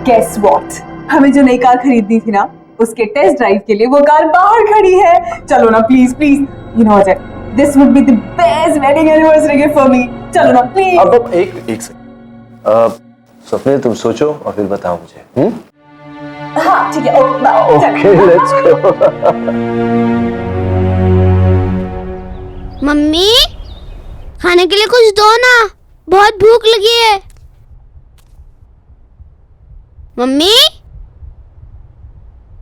guess what? हमें जो नई कार खरीदनी थी ना, उसके टेस्ट ड्राइव के लिए वो कार बाहर खड़ी है। चलो ना please please, you know what? This would be the best wedding anniversary gift for me. चलो ना प्लीज। अब एक सेकंड, स्वप्निल तुम सोचो और फिर बताओ मुझे। हाँ ठीक है, ओके लेट्स गो। मम्मी, खाने के लिए कुछ दो ना, बहुत भूख लगी है। Mummy,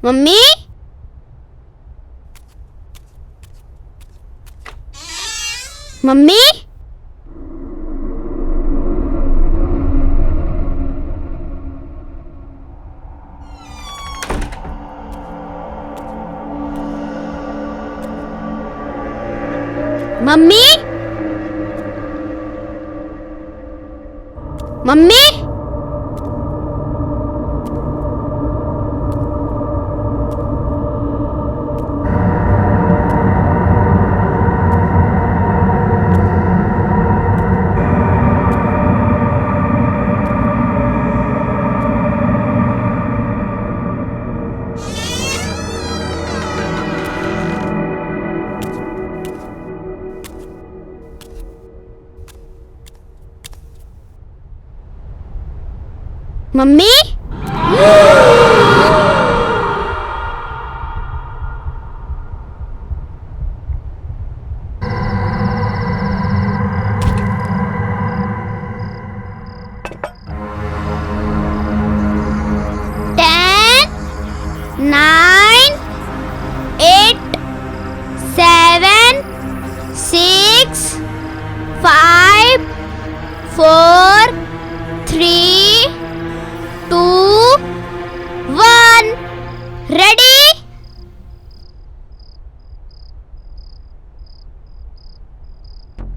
mummy, mummy, mummy, mummy, mummy, 9, 8, 7, 6, 5, 4, 3, 2, 1, ready?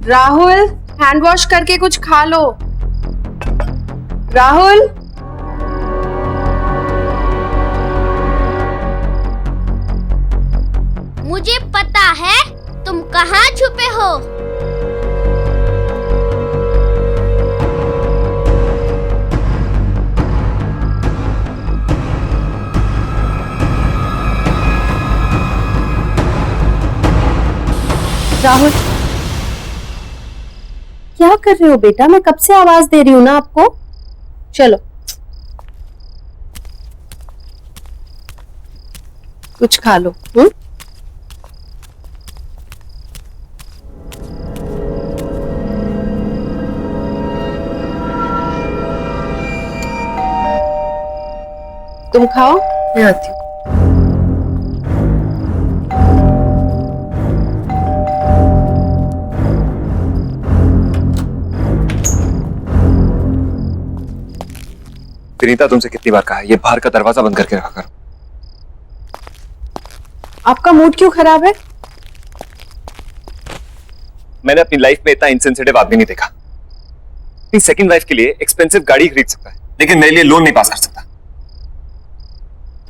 Rahul, hand wash करके कुछ खा लो। राहुल, मुझे पता है तुम कहाँ छुपे हो। राहुल, क्या कर रहे हो बेटा? मैं कब से आवाज दे रही हूँ ना आपको। चलो कुछ खा लो। तुम खाओ, मैं आती हूँ। विनीता, तुमसे कितनी बार कहा है ये बाहर का दरवाजा बंद करके रखा करो। आपका मूड क्यों खराब है? मैंने अपनी लाइफ में इतना इनसेंसिटिव आदमी नहीं देखा। अपनी सेकंड वाइफ के लिए एक्सपेंसिव गाड़ी खरीद सकता है, लेकिन मेरे लिए लोन नहीं पास कर सकता।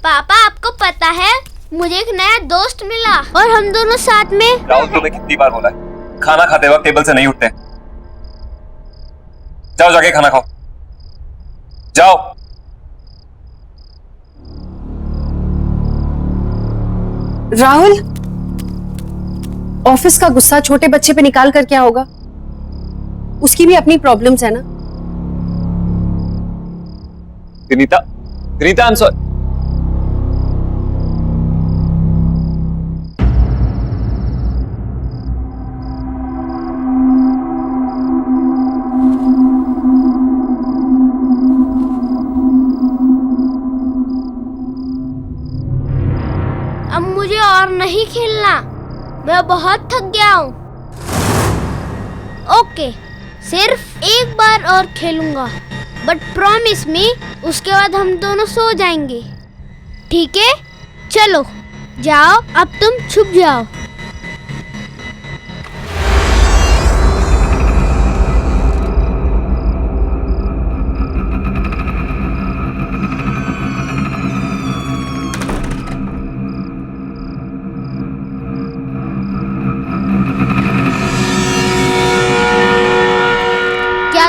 पापा, आपको पता है मुझे एक नया दोस्त मिला और हम दोनों साथ में। राहुल, तुम्हें कितनी बार बोला है खाना खाते वक्त टेबल से नहीं उठते। जाओ जाके खाना खाओ, जाओ। राहुल, ऑफिस का गुस्सा छोटे बच्चे पे निकाल कर क्या होगा? उसकी भी अपनी प्रॉब्लम्स है ना। Vinita, Vinita, I am sorry. अब मुझे और नहीं खेलना, मैं बहुत थक गया हूँ। ओके, सिर्फ एक बार और खेलूंगा, बट प्रॉमिस मी उसके बाद हम दोनों सो जाएंगे, ठीक है? चलो जाओ, अब तुम छुप जाओ।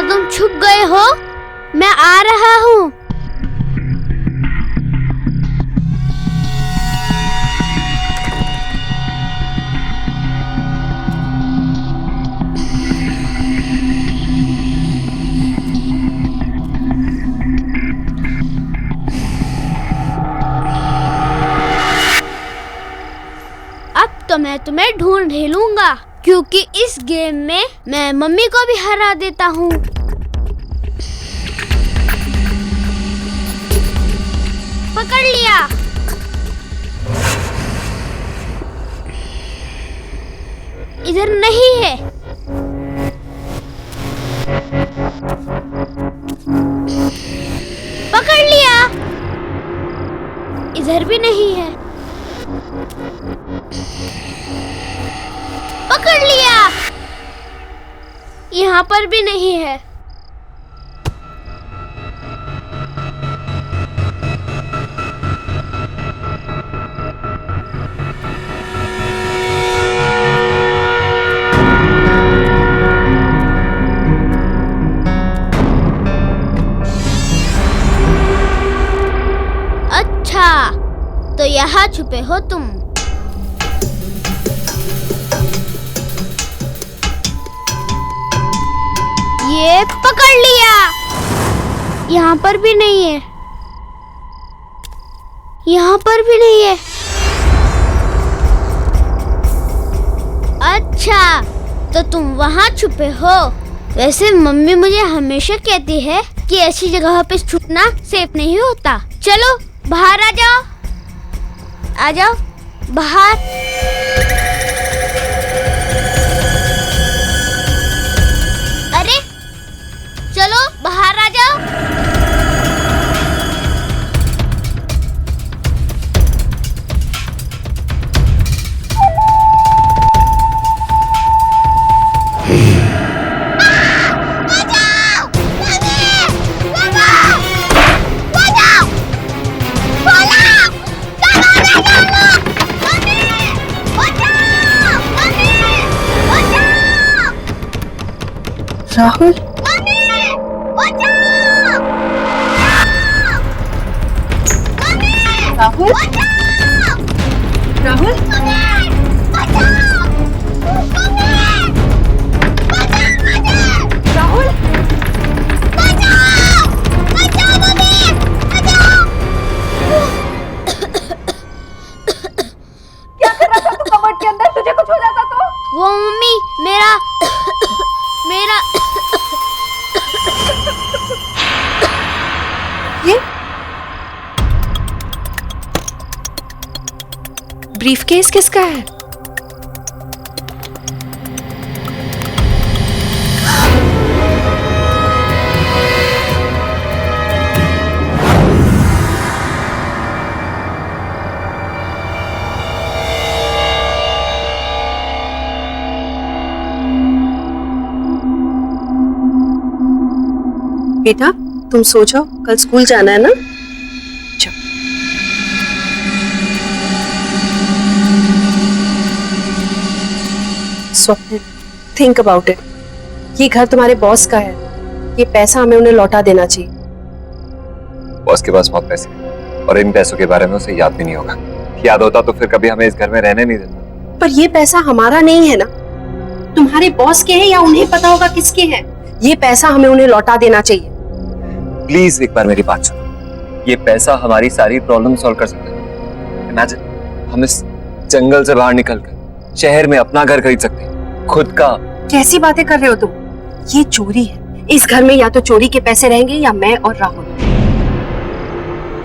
तुम छुप गए हो? मैं आ रहा हूँ। अब तो मैं तुम्हें ढूंढ ही लूंगा, क्योंकि इस गेम में मैं मम्मी को भी हरा देता हूँ। पकड़ लिया। इधर नहीं है। पकड़ लिया। इधर भी नहीं है। पकड़ लिया। यहाँ पर भी नहीं है। अच्छा, तो यहाँ छुपे हो तुम। ये पकड़ लिया। यहाँ पर भी नहीं है। यहाँ पर भी नहीं है। अच्छा, तो तुम वहाँ छुपे हो। वैसे मम्मी मुझे हमेशा कहती है कि ऐसी जगह पे छुपना सेफ नहीं होता। चलो बाहर आ जाओ। आ जाओ बाहर। अरे चलो बाहर आ जाओ। राहुल, राहुल, राहुल, राहुल, क्या कर रहा था तू कमर के अंदर? तुझे कुछ हो जाता तो? वो मम्मी मेरा ये ब्रीफकेस किसका है? बेटा, तुम सो जाओ, कल स्कूल जाना है ना? जाओ। स्वप्न, थिंक अबाउट इट। ये घर तुम्हारे बॉस का है। ये पैसा हमें उन्हें लौटा देना चाहिए। बॉस के पास बहुत पैसे हैं और इन पैसों के बारे में उसे याद भी नहीं होगा। याद होता तो फिर कभी हमें इस घर में रहने नहीं देता। पर ये पैसा हमारा नहीं है ना, तुम्हारे बॉस के हैं या उन्हें पता होगा किसके हैं। ये पैसा हमें उन्हें लौटा देना चाहिए। प्लीज एक बार मेरी बात सुनो। ये पैसा हमारी सारी प्रॉब्लम सॉल्व कर सकता है। इमेजिन, हम इस जंगल से बाहर निकलकर शहर में अपना घर खरीद सकते हैं, खुद का। कैसी बातें कर रहे हो तुम? ये चोरी है। इस घर में या तो चोरी के पैसे रहेंगे या मैं और राहुल।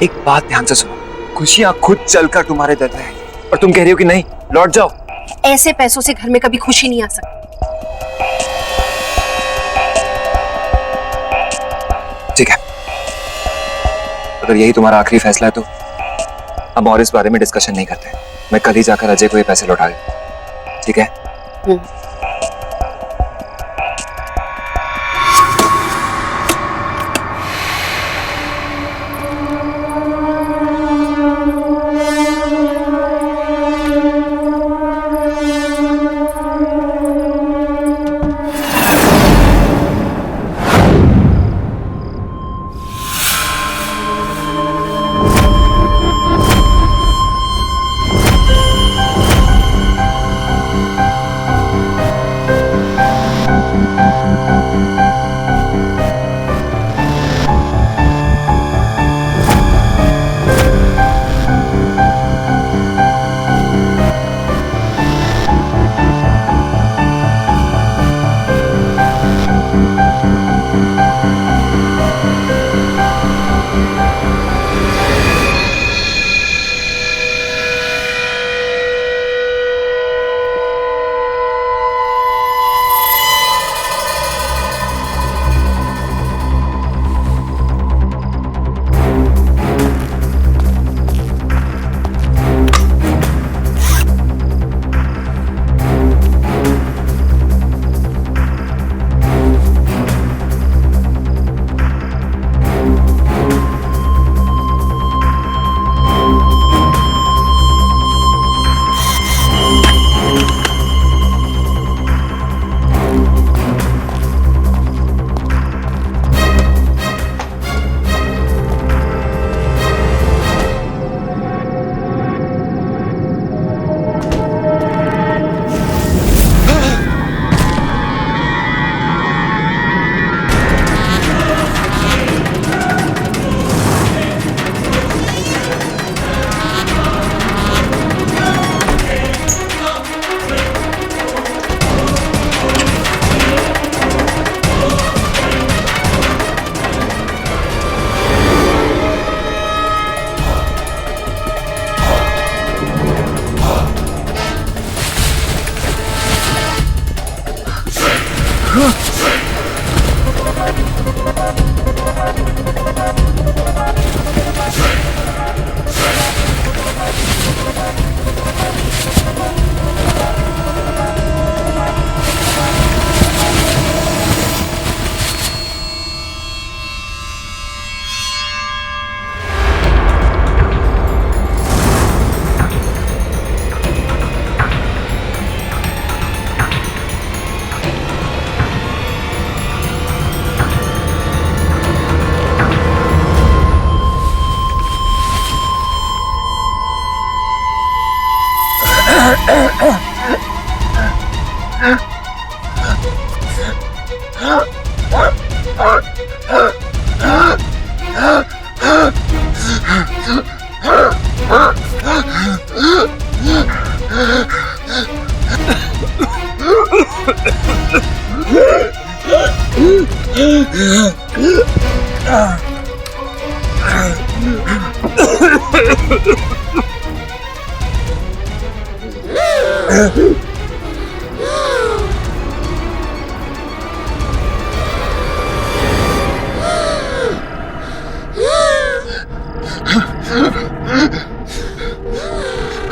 एक बात ध्यान से सुनो, खुशियां खुद चलकर तुम्हारे दर पे आएंगी और तुम कह रही हो कि नहीं, लौट जाओ। ऐसे पैसों से घर में कभी खुशी नहीं आ सकती। ठीक है, अगर यही तुम्हारा आखिरी फैसला है तो हम और इस बारे में डिस्कशन नहीं करते। मैं कल ही जाकर अजय को ये पैसे लौटा दूं, ठीक है?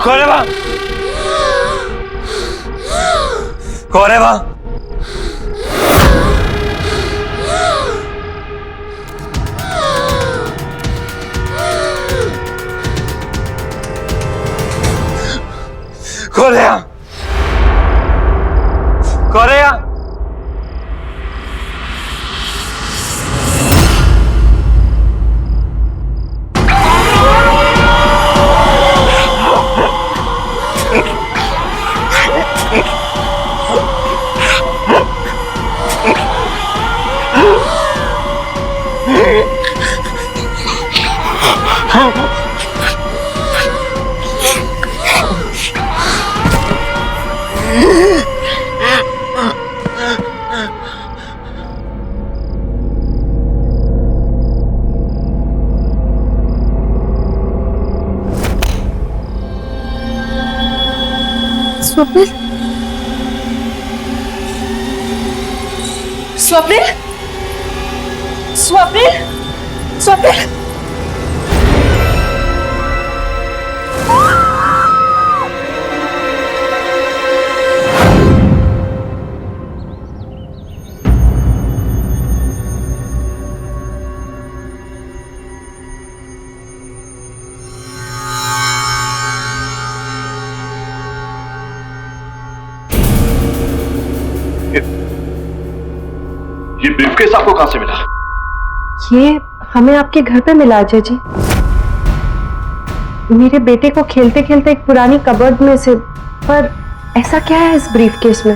कौन है वहां? कौन है वहां? कौन है यहाँ? कौन है यहाँ? स्वप्निल, स्वप्निल, स्वप्निल, स्वप्निल। ये ब्रीफकेस आपको कहां से मिला? ये हमें आपके घर पे मिला अजय जी। मेरे बेटे को खेलते खेलते एक पुरानी कबर्ड में से। पर ऐसा क्या है इस ब्रीफकेस में?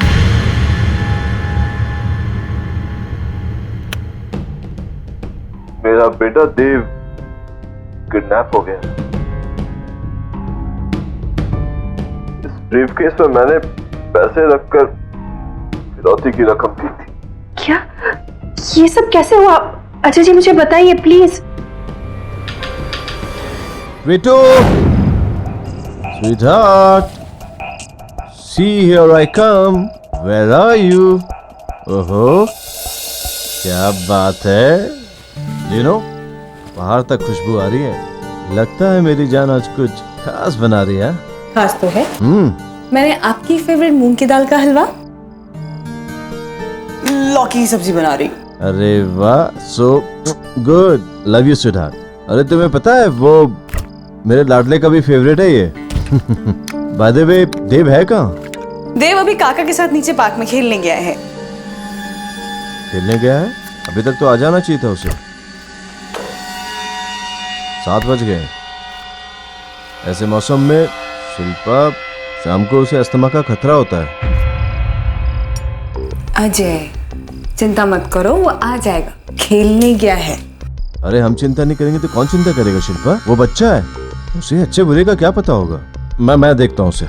मेरा बेटा देव किडनैप हो गया। इस ब्रीफकेस में मैंने पैसे रखकर फिरौती की रकम दी थी। क्या? ये सब कैसे हुआ? अजय जी मुझे बताइए प्लीज। बेटो, sweetheart, see here I come. Where are you? ओहो, क्या बात है? You know, बाहर तक खुशबू आ रही है। लगता है मेरी जान आज कुछ खास बना रही है। खास तो है। मैंने आपकी फेवरेट मूंग की दाल का हलवा, लौकी की सब्जी बना रही। अरे वाह, so good, love you sweetheart. अरे तुम्हें पता है वो मेरे लाडले का भी फेवरेट है ये। बाय द वे, देव है कहाँ? देव अभी काका के साथ नीचे पार्क में खेलने गया है। खेलने गया है? अभी तक तो आ जाना चाहिए था उसे। 7 बज गए। ऐसे मौसम में शिल्पा, शाम को उसे अस्थमा का खतरा होता है। अजय, चिंता मत करो, वो आ जाएगा। खेलने गया है। अरे हम चिंता नहीं करेंगे तो कौन चिंता करेगा शिल्पा? वो बच्चा है, उसे अच्छे बुरे का क्या पता होगा। मैं देखता हूँ उसे।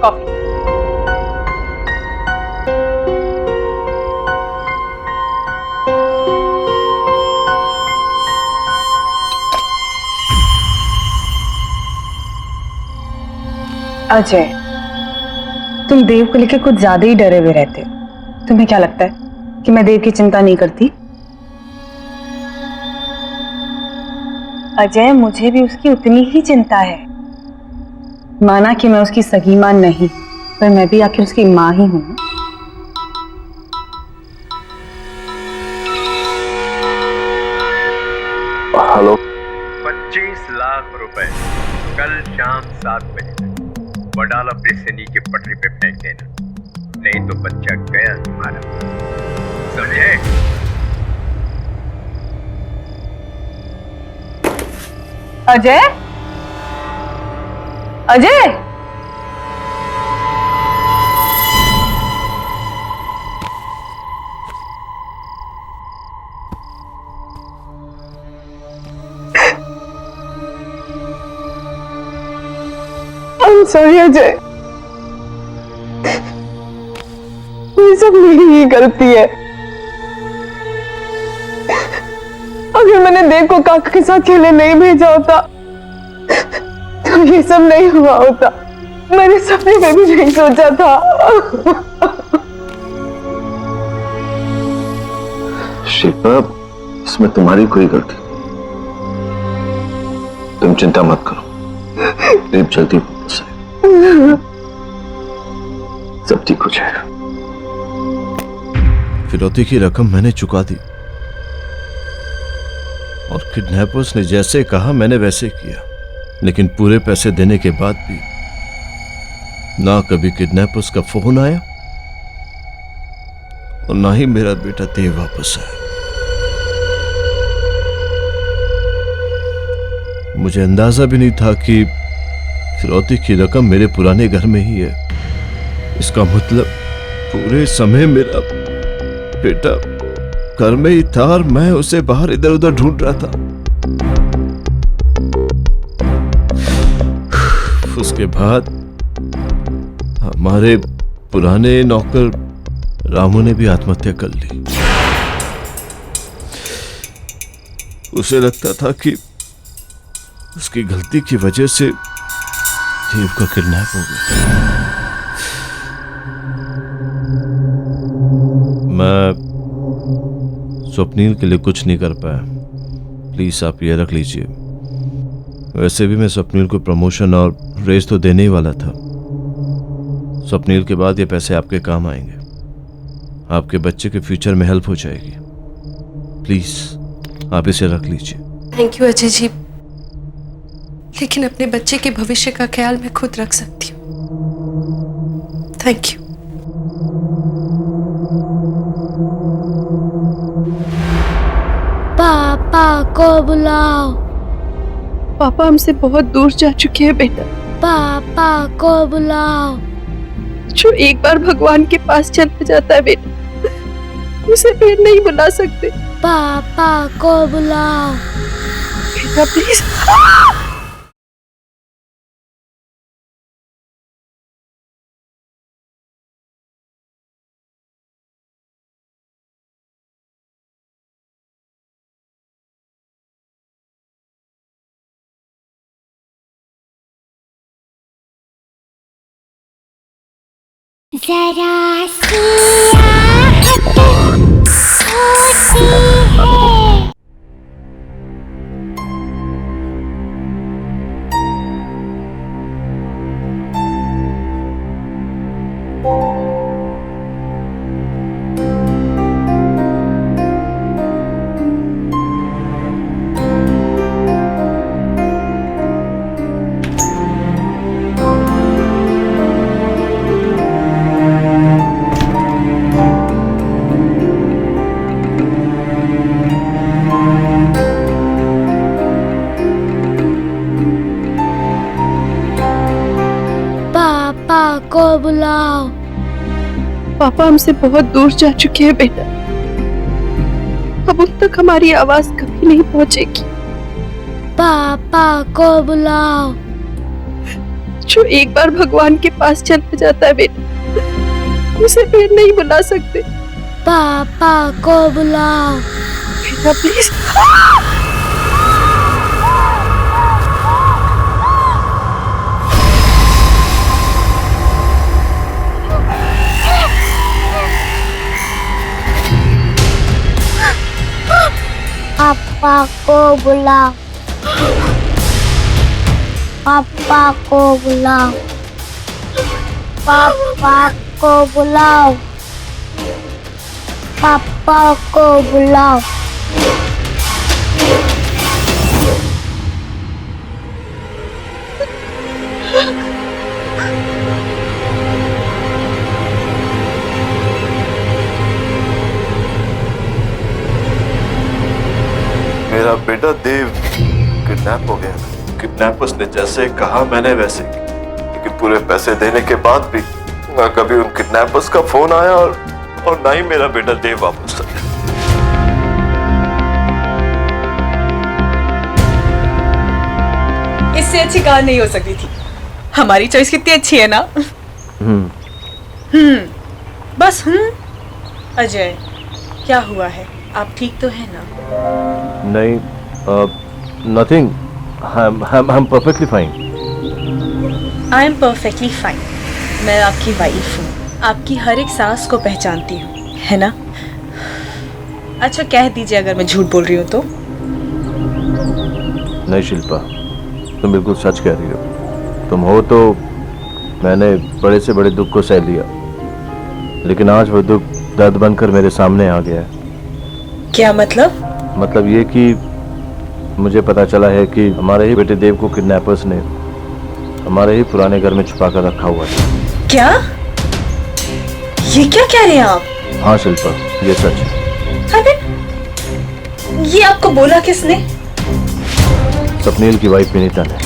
कॉफी। अजय, तुम देव को लेकर कुछ ज्यादा ही डरे हुए रहते हो। तुम्हें क्या लगता है कि मैं देव की चिंता नहीं करती? अजय, मुझे भी उसकी उतनी ही चिंता है। माना कि मैं उसकी सगी मां नहीं, पर मैं भी आखिर उसकी मां ही हूं। हेलो। 25 लाख रुपए कल शाम 7 बजे तक वडाला ब्रिज से नीचे पटरी पे फेंक देना, नहीं तो बच्चा गया तुम्हारा, समझे? अजय, अजय, सॉरी अजय, ये सब मेरी ही गलती है। अगर मैंने देव को काका के साथ खेलने नहीं भेजा होता तो ये सब नहीं हुआ होता। मैंने सपने में भी नहीं सोचा था। शिल्पा, इसमें तुम्हारी कोई गलती नहीं। तुम चिंता मत करो, देव जल्दी वापस आएगा, सब ठीक हो जाएगा। फिरौती की रकम मैंने चुका दी और किडनैपर्स ने जैसे कहा मैंने वैसे किया, लेकिन पूरे पैसे देने के बाद भी ना कभी किडनैपर्स का फोन आया और ना ही मेरा बेटा देव वापस आया। मुझे अंदाजा भी नहीं था कि फिरौती की रकम मेरे पुराने घर में ही है। इसका मतलब पूरे समय मेरा बेटा घर में ही था और मैं उसे बाहर इधर उधर ढूंढ रहा था। उसके बाद हमारे पुराने नौकर रामू ने भी आत्महत्या कर ली। उसे लगता था कि उसकी गलती की वजह से देव का किडनैप हो गया। मैं स्वप्नील के लिए कुछ नहीं कर पाया, प्लीज आप ये रख लीजिए। वैसे भी मैं स्वप्नील को प्रमोशन और रेस तो देने ही वाला था। स्वप्नील के बाद ये पैसे आपके काम आएंगे, आपके बच्चे के फ्यूचर में हेल्प हो जाएगी। प्लीज आप इसे रख लीजिए। थैंक यू अजय जी, लेकिन अपने बच्चे के भविष्य का ख्याल मैं खुद रख सकती हूँ। Thank you. पापा को बुलाओ। पापा हमसे बहुत दूर जा चुके हैं बेटा। पापा को बुलाओ। जो एक बार भगवान के पास चला जाता है बेटा, उसे फिर नहीं बुला सकते। पापा को बुलाओ। बेटा प्लीज। जरा सी आहट होती है। को बुलाओ। पापा हमसे बहुत दूर जा चुके हैं बेटा, अब उन तक हमारी आवाज कभी नहीं पहुंचेगी। पापा को बुलाओ। जो एक बार भगवान के पास चला जाता है बेटा, उसे फिर नहीं बुला सकते। पापा को बुलाओ। बेटा प्लीज। पापा को बुलाओ। पापा को बुलाओ। पापा को बुलाओ। पापा को बुलाओ। बेटा देव किडनैप हो गया। किडनैपर्स ने जैसे कहा मैंने वैसे, लेकिन पूरे पैसे देने के बाद भी ना कभी उन किडनैपर्स का फोन आया और ना ही मेरा बेटा देव वापस आया। इससे अच्छी कार नहीं हो सकती थी। हमारी चॉइस कितनी अच्छी है ना। बस अजय, क्या हुआ है? आप ठीक तो है ना? नहीं, nothing, I am perfectly fine. I am perfectly fine. मैं आपकी वाइफ हूँ, आपकी हर एक सांस को पहचानती हूँ, है ना? अच्छा कह दीजिए अगर मैं झूठ बोल रही हूँ तो। नहीं शिल्पा, तुम बिल्कुल सच कह रही हो। तुम हो तो मैंने बड़े से बड़े दुख को सह लिया, लेकिन आज वो दुख दर्द बनकर मेरे सामने आ गया है। क्या मतलब? मतलब ये कि मुझे पता चला है कि हमारे ही बेटे देव को किडनैपर्स ने हमारे ही पुराने घर में छुपा कर रखा हुआ है। क्या? ये क्या कह रहे हैं आप? हाँ शिल्पा, ये सच है। अरे ये आपको बोला किसने? सपनील की वाइफ विनीता ने।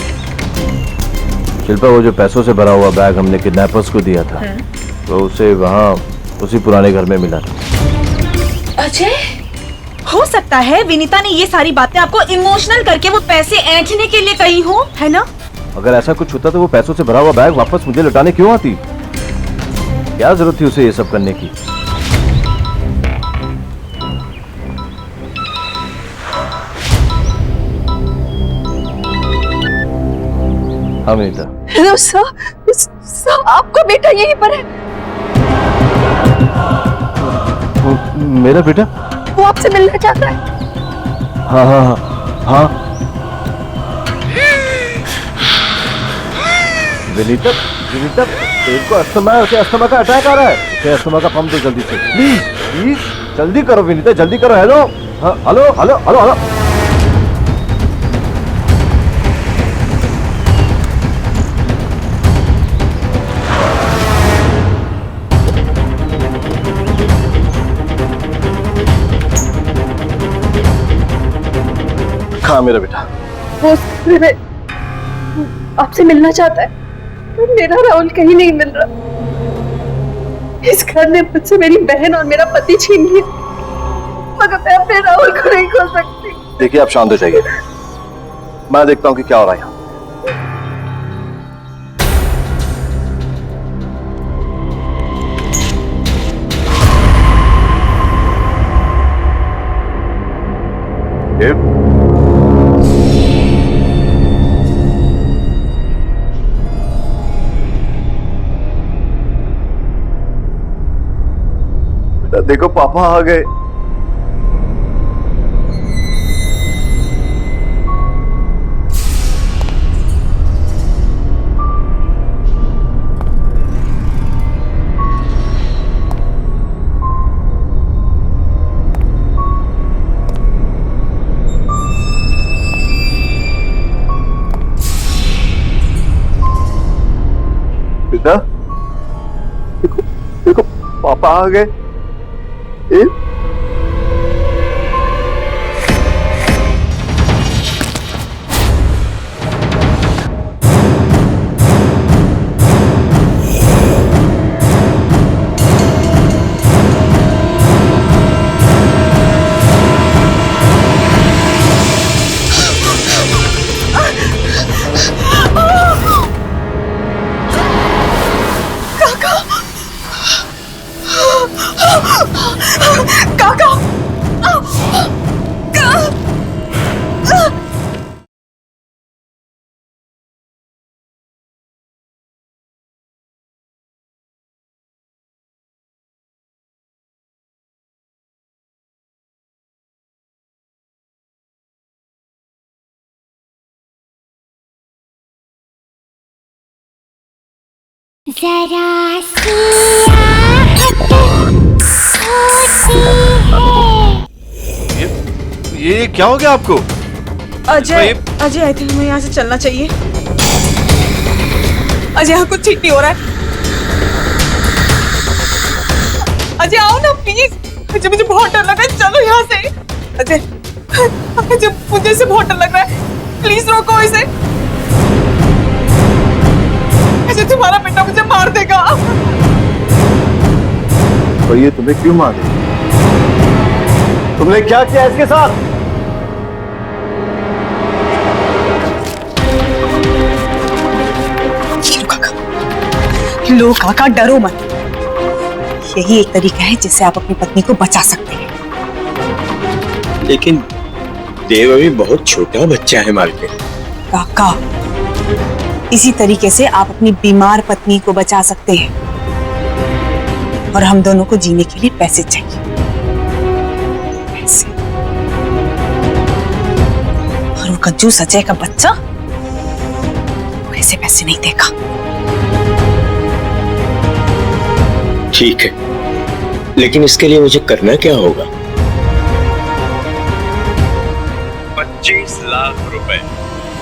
शिल्पा, वो जो पैसों से भरा हुआ बैग हमने किडनैपर्स को दिया था, तो उसे वहाँ उसी पुराने घर में मिला था। अजय, हो सकता है विनीता ने ये सारी बातें आपको इमोशनल करके वो पैसे ऐंठने के लिए कही हो, है ना? अगर ऐसा कुछ होता तो वो पैसों से भरा हुआ बैग वापस मुझे लौटाने क्यों आती? क्या जरूरत थी उसे ये सब करने की? हाँ विनीता। हेलो सर, आपका बेटा यहीं पर है। मेरा बेटा? वो आपसे मिलना चाहता है। हाँ हाँ हाँ हाँ। विनीता, विनीता, तेरे को अस्थमा का अटैक आ रहा है। उसे अस्थमा का पंप दो जल्दी से, प्लीज प्लीज जल्दी करो विनीता, जल्दी करो। हेलो, हाँ, हेलो हेलो हेलो हेलो। कहाँ मेरा बेटा? वो आपसे मिलना चाहता है। मेरा राहुल कहीं नहीं मिल रहा। इस घर ने मुझसे मेरी बहन और मेरा पति छीन लिया, मगर मैं अपने राहुल को नहीं खो सकती। देखिए आप शांत हो जाइए, मैं देखता हूँ कि क्या हो रहा है यहाँ। देखो पापा आ गए। बेटा देखो, देखो पापा आ गए। जरा सी आहट होती है। ये क्या हो गया आपको? अजय, अजय आई थिंक हमें यहाँ से चलना चाहिए। अजय यहाँ कुछ ठीक नहीं हो रहा है। अजय आओ ना प्लीज, अजय मुझे बहुत डर लगा है, चलो यहाँ से। अजय जब मुझे इसे बहुत डर लग रहा है, प्लीज रोको इसे। अजय तुम्हारा बेटा मुझे मार देगा। और ये तुम्हें क्यों मार देगा? तुमने क्या किया इसके साथ? लो काका, डरो मत। यही एक तरीका है जिससे आप अपनी पत्नी को बचा सकते हैं। लेकिन देव अभी बहुत छोटा बच्चा है मालकिन। काका, इसी तरीके से आप अपनी बीमार पत्नी को बचा सकते हैं। और हम दोनों को जीने के लिए पैसे चाहिए, पैसे। और वो कंजूस अजय का बच्चा ऐसे पैसे नहीं देगा। ठीक है, लेकिन इसके लिए मुझे करना क्या होगा? 25 लाख रुपए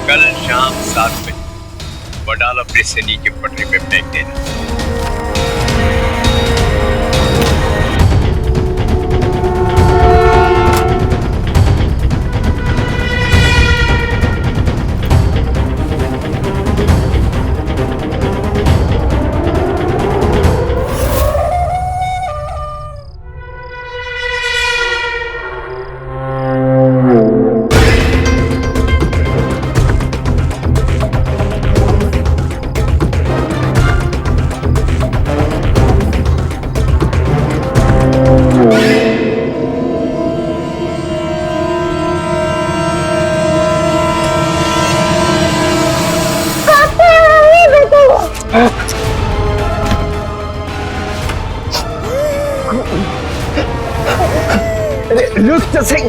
कल शाम 7 बजे वडाला ब्रिज से नीचे पटरी पे फेंक देना। रुक तो सही।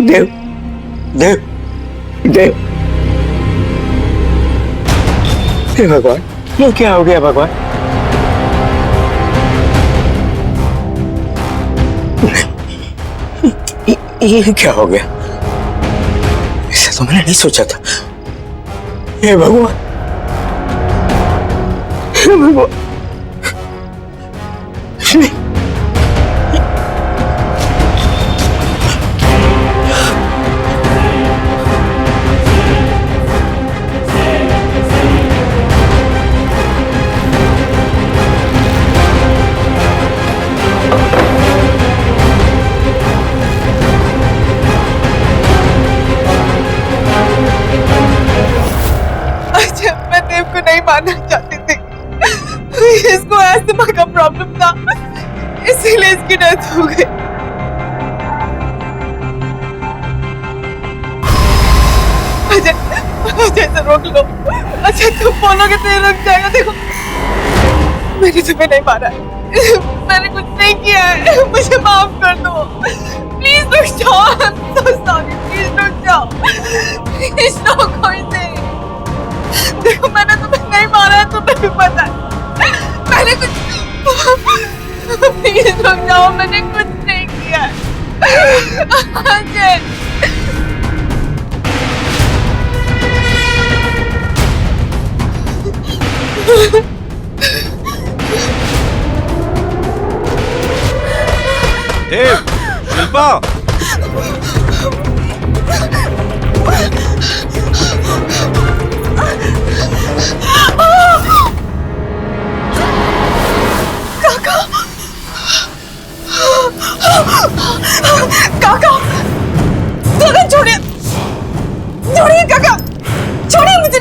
देव देव देव हे भगवान, ये क्या हो गया भगवान? ये क्या हो गया? ऐसा तो मैंने नहीं सोचा था। हे भगवान, हे भगवान। नहीं मानना चाहती थी, इसको अस्थमा का प्रॉब्लम था, इसीलिए इसकी डेथ हो गई। अजय, अजय से रोक लो। अच्छा तुम बोलोगे तो ये रुक जाएगा। देखो मैंने तुम्हें नहीं मारा है, मैंने कुछ नहीं किया है, मुझे माफ कर दो। प्लीज रुक जाओ, I am so sorry. Please रुक जाओ, प्लीज रोको इसे। देखो मैंने तुम्हें नहीं मारा है, तुम्हें भी पता है। मैंने कुछ प्लीज रुक जाओ, मैंने कुछ नहीं किया है। अजय देव, शिल्पा, काका, काका छोड़िए, छोड़िए काका, छोड़िए मुझे।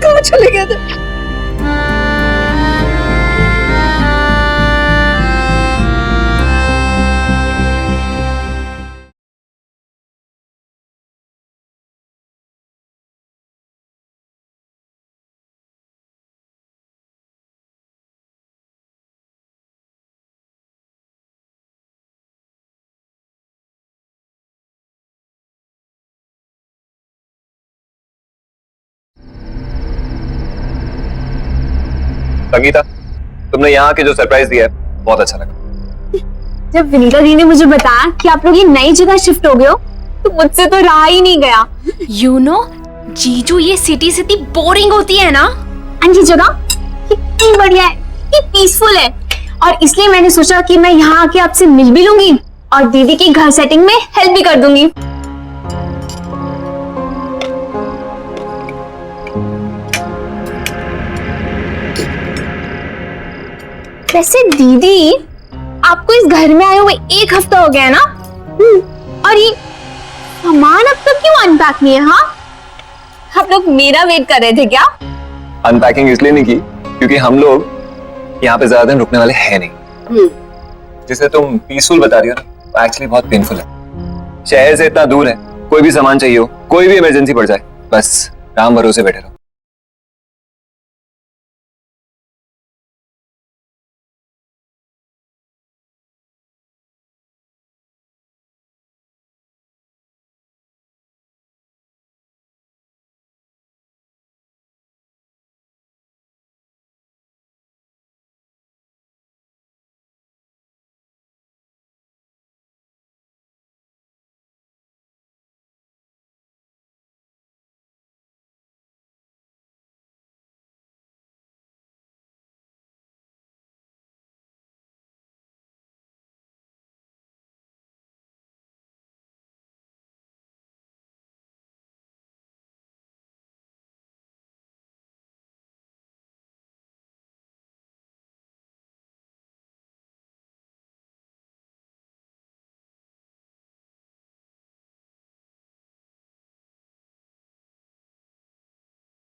कहाँ चले गए थे? संगीता, तुमने यहाँ के जो सरप्राइज दिया है बहुत अच्छा लगा। जब विनीता दी ने मुझे बताया कि आप लोग ये नई जगह शिफ्ट हो गए हो तो मुझसे तो रहा ही नहीं गया। यू नो जीजू, ये सिटी सिटी बोरिंग होती है ना, और ये जगह कितनी बढ़िया है, कितनी पीसफुल है, और इसलिए मैंने सोचा कि मैं यहाँ आके आपसे मिल भी लूंगी और दीदी की घर सेटिंग में हेल्प भी कर दूंगी। वैसे दीदी, आपको इस घर में आए हुए 1 हफ्ता हो गया है ना? और ये सामान अब तक क्यों अनपैक नहीं है? हाँ, आप लोग मेरा वेट कर रहे थे क्या? अनपैकिंग इसलिए नहीं की क्योंकि हम लोग यहाँ पे ज्यादा दिन रुकने वाले हैं नहीं। जिसे तुम पीसफुल बता रही हो ना, एक्चुअली बहुत पेनफुल है। शहर से इतना दूर है, कोई भी सामान चाहिए हो, कोई भी इमरजेंसी पड़ जाए, बस राम भरोसे बैठे रहो।